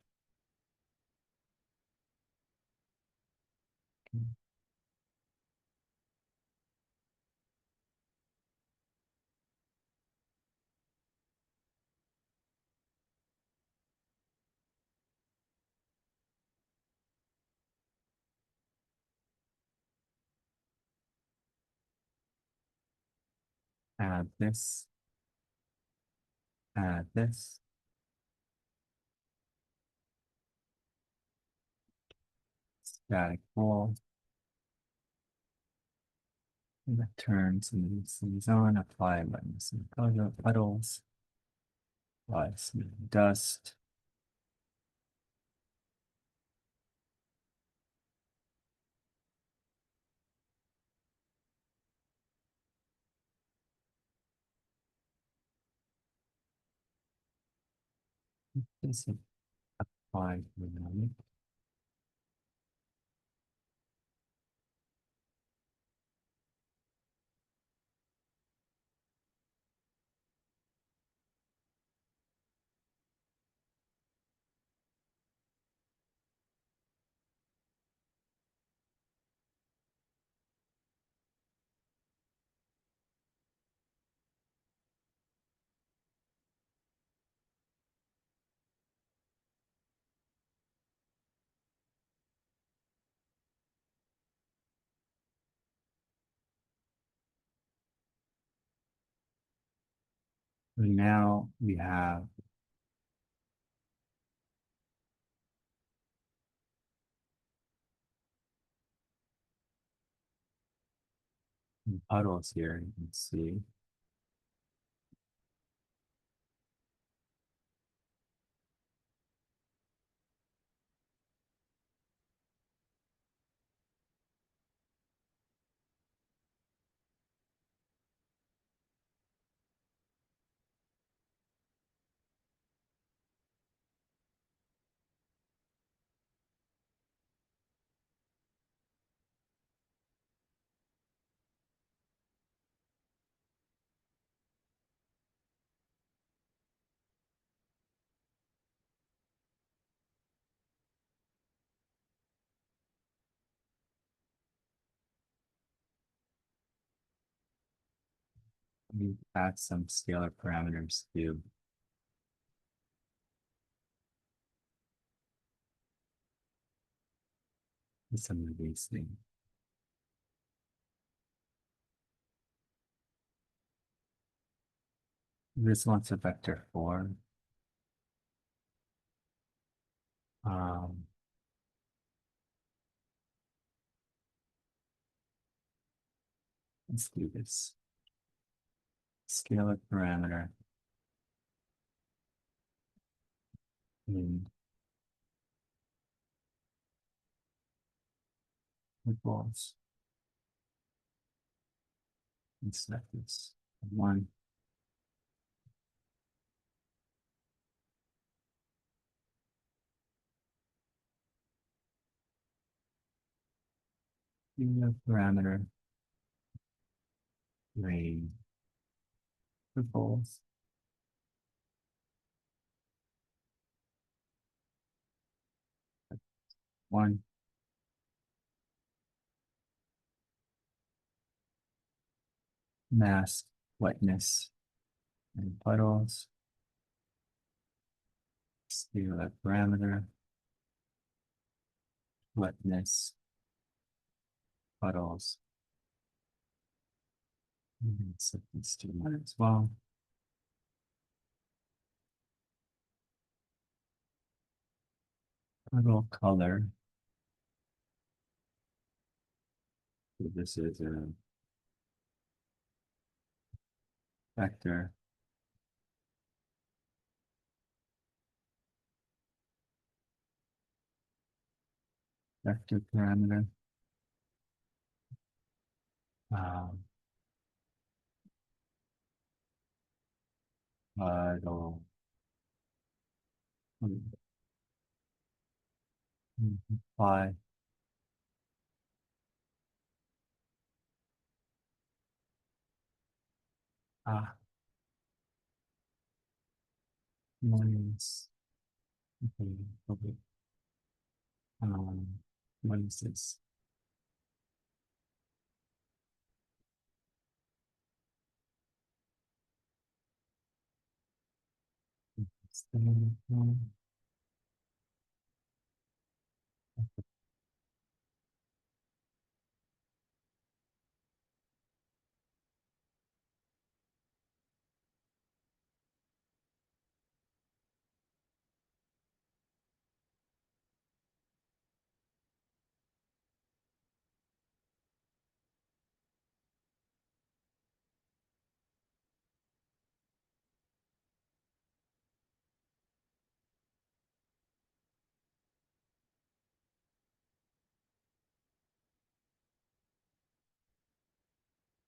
Add this, add this. Static wall. Turn some of these things on, apply Wetness and puddles, apply some dust. This apply dynamic. And now we have puddles here. You can see we add some scalar parameters to some of these things. This one's a vector 4. Um, let's do this. Scalar parameter in equals. Let's set this 1. Scalar parameter range equals 1 mass wetness and puddles. Scalar parameter wetness puddles. Set this to 1 as well. Puddle color. So this is a vector. Vector parameter. Um, it'll apply ah minus okay, okay. Um, what is this?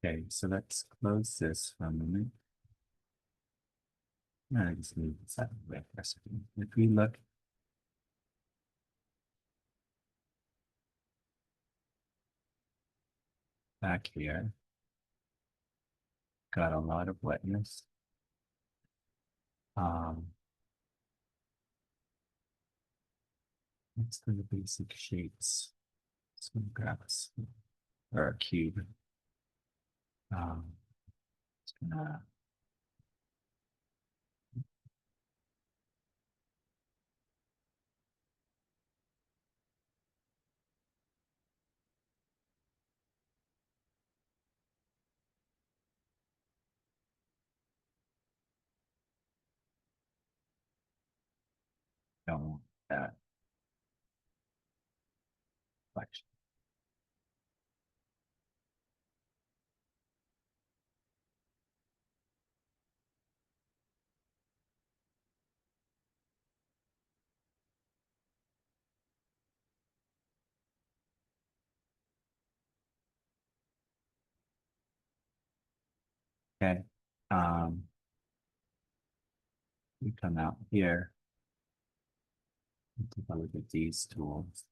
Okay, so let's close this for a moment. I just move this out of the way for a second. If we look back here, got a lot of wetness. Let's do the basic shapes. So we grab or a cube. Just gonna Don't want that much. Okay. Um, we come out here and take a look at these tools.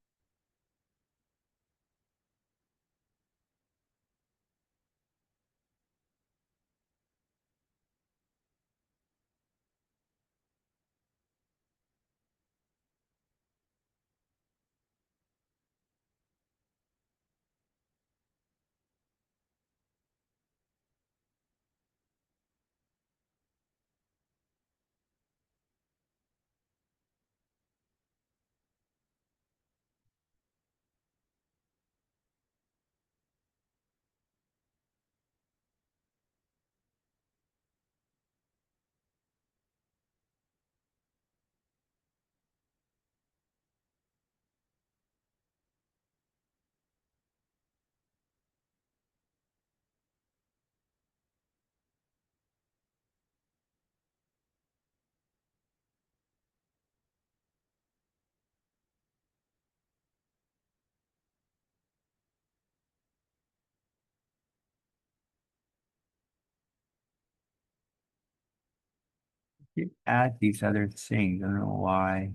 You add these other things. I don't know why.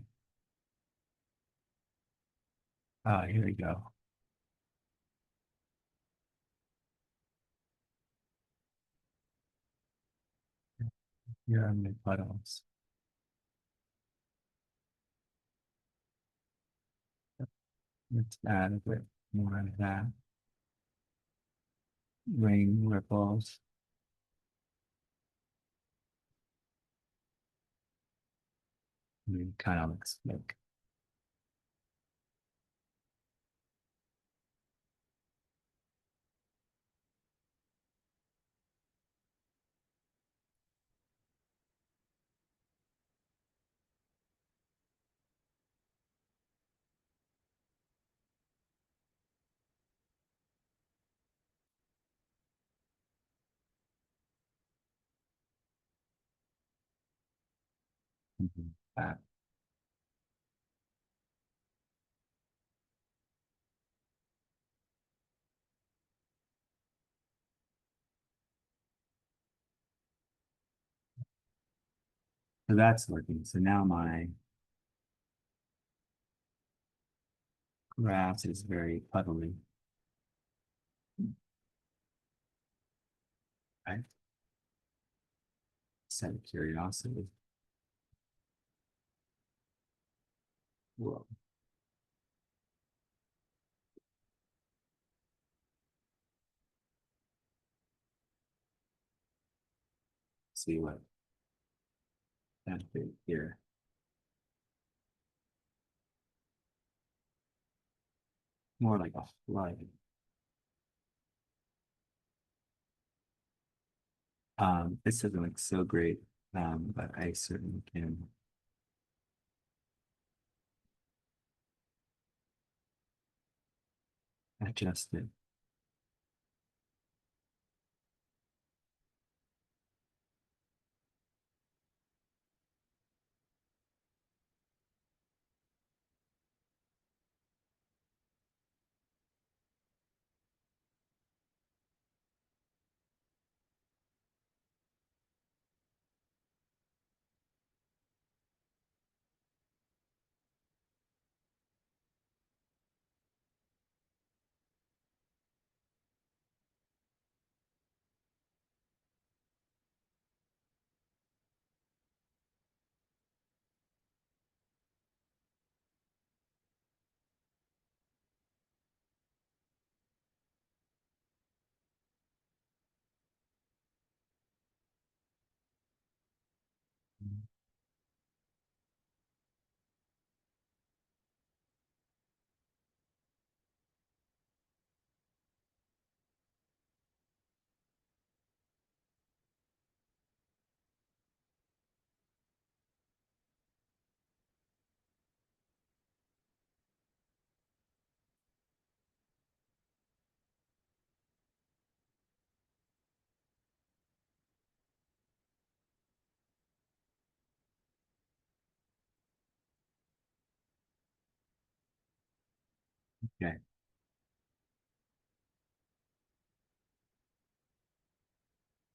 Oh, here we go. Here are my puddles. Let's add a bit more of that. Rain ripples. Kind of looks like that. So that's working. So now my grass is very puddly. Right? Set of curiosity. Whoa. See what that big here. More like a flood. This doesn't look so great, but I certainly can adjust it. Okay,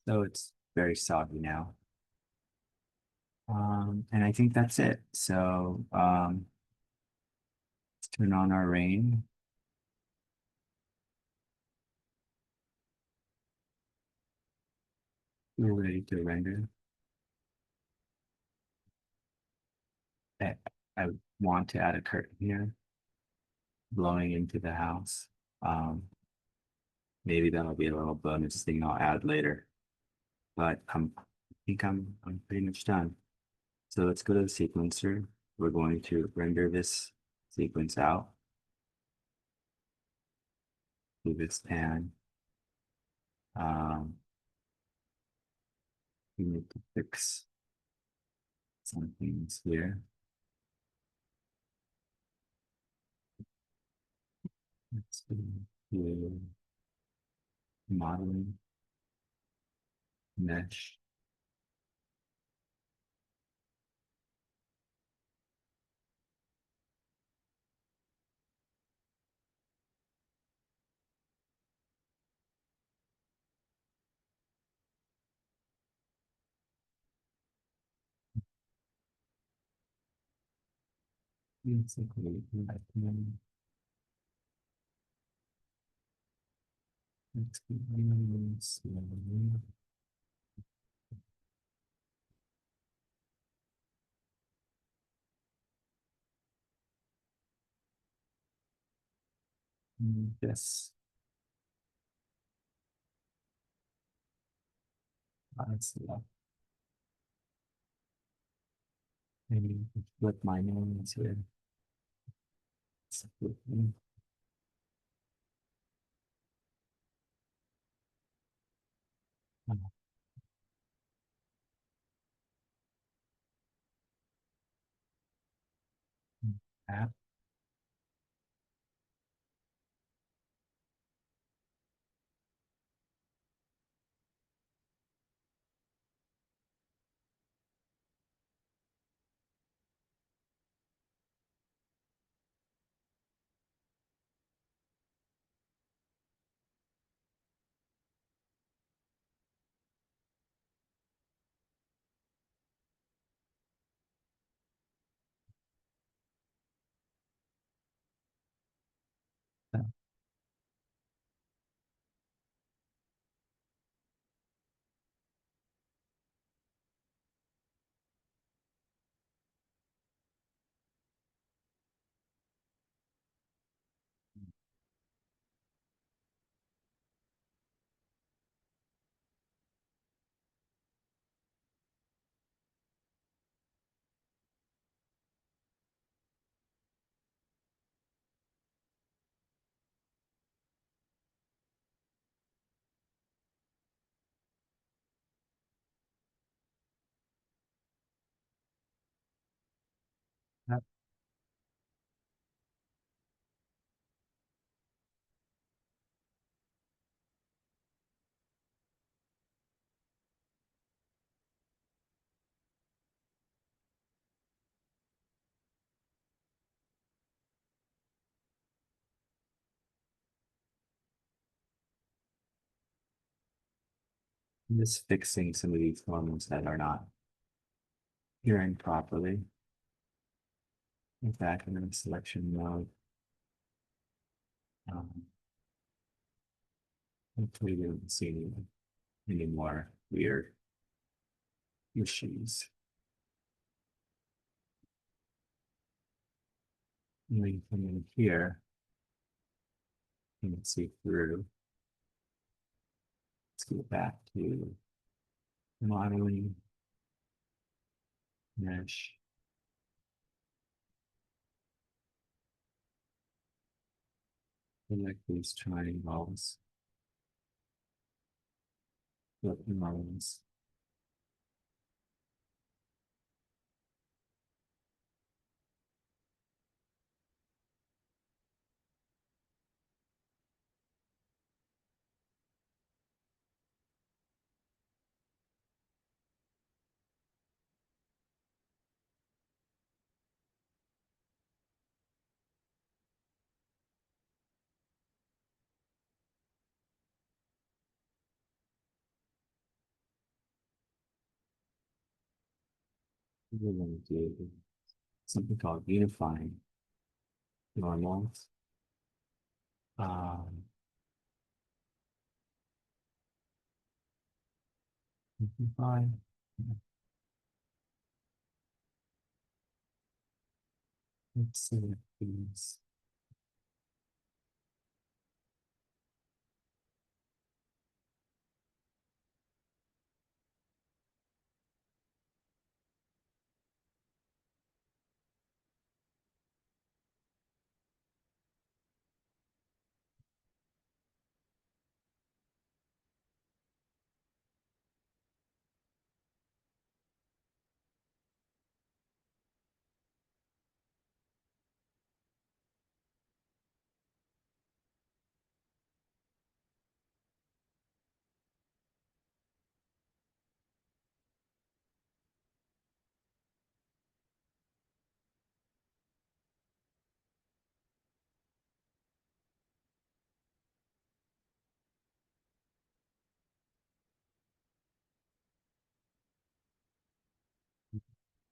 so it's very soggy now. And I think that's it. So let's turn on our rain. We're ready to render. I, I want to add a curtain here, blowing into the house. Um, Maybe that'll be a little bonus thing I'll add later. But I think I'm pretty much done. So let's go to the sequencer. We're going to render this sequence out. Move this pan. Um, we need to fix some things here. Let's do modeling, mesh. Basically, like, let's go really slowly. Yes, let's see. Maybe flip my names here. Flip them. App. App. I'm just fixing some of these elements that are not appearing properly. Back in the selection mode. Um, Hopefully, we don't see any more weird issues. And then come in here, you can see through. Let's go back to modeling, mesh. Select these triangles, flip the models. we're going to do something called unifying normals. Um, Unify. Let's see if these.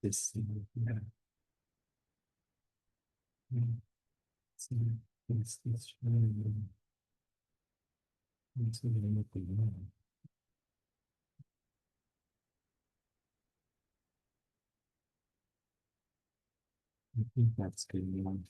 This thing, yeah. So, this showing what's the name of the one? I think that's good one.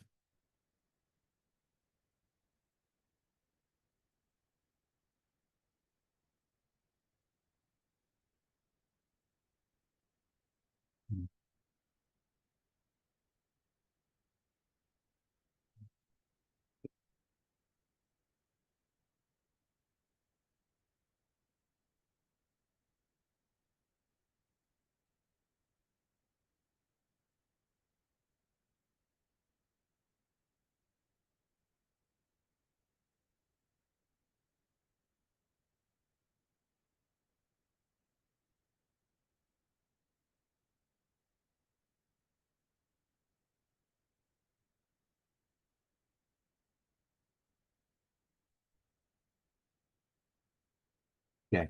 Okay,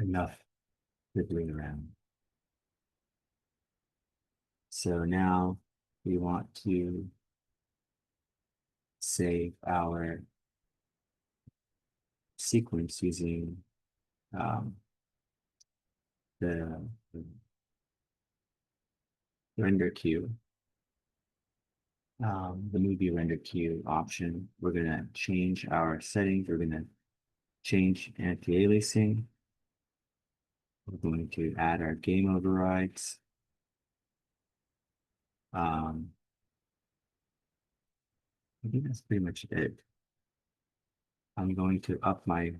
enough fiddling around. So now we want to save our sequence using um, the render queue, the movie render queue option. We're going to change our settings. We're going to change anti-aliasing. We're going to add our game overrides. I think that's pretty much it. I'm going to up my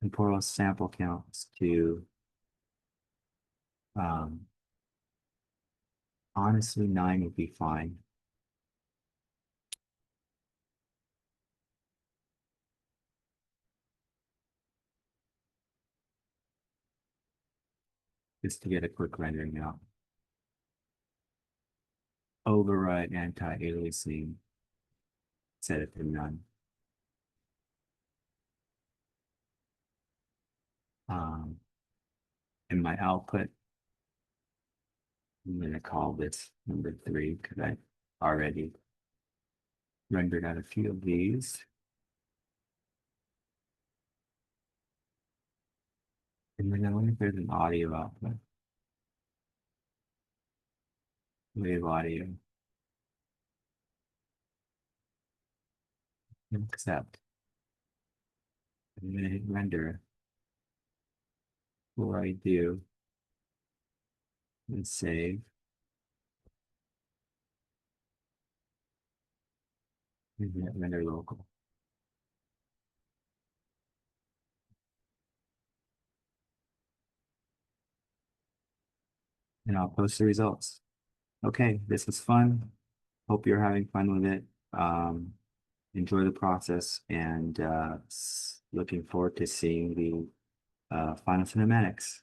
temporal sample counts to honestly 9 would be fine. Just to get a quick rendering out. Override anti-aliasing, set it to none. In my output, I'm going to call this number 3 because I already rendered out a few of these. And then I wonder if there's an audio output. Wave audio. Accept. I'm going to hit render. Before I do, and save. And hit render local. And I'll post the results. Okay, this was fun. Hope you're having fun with it. Enjoy the process and looking forward to seeing the final cinematics.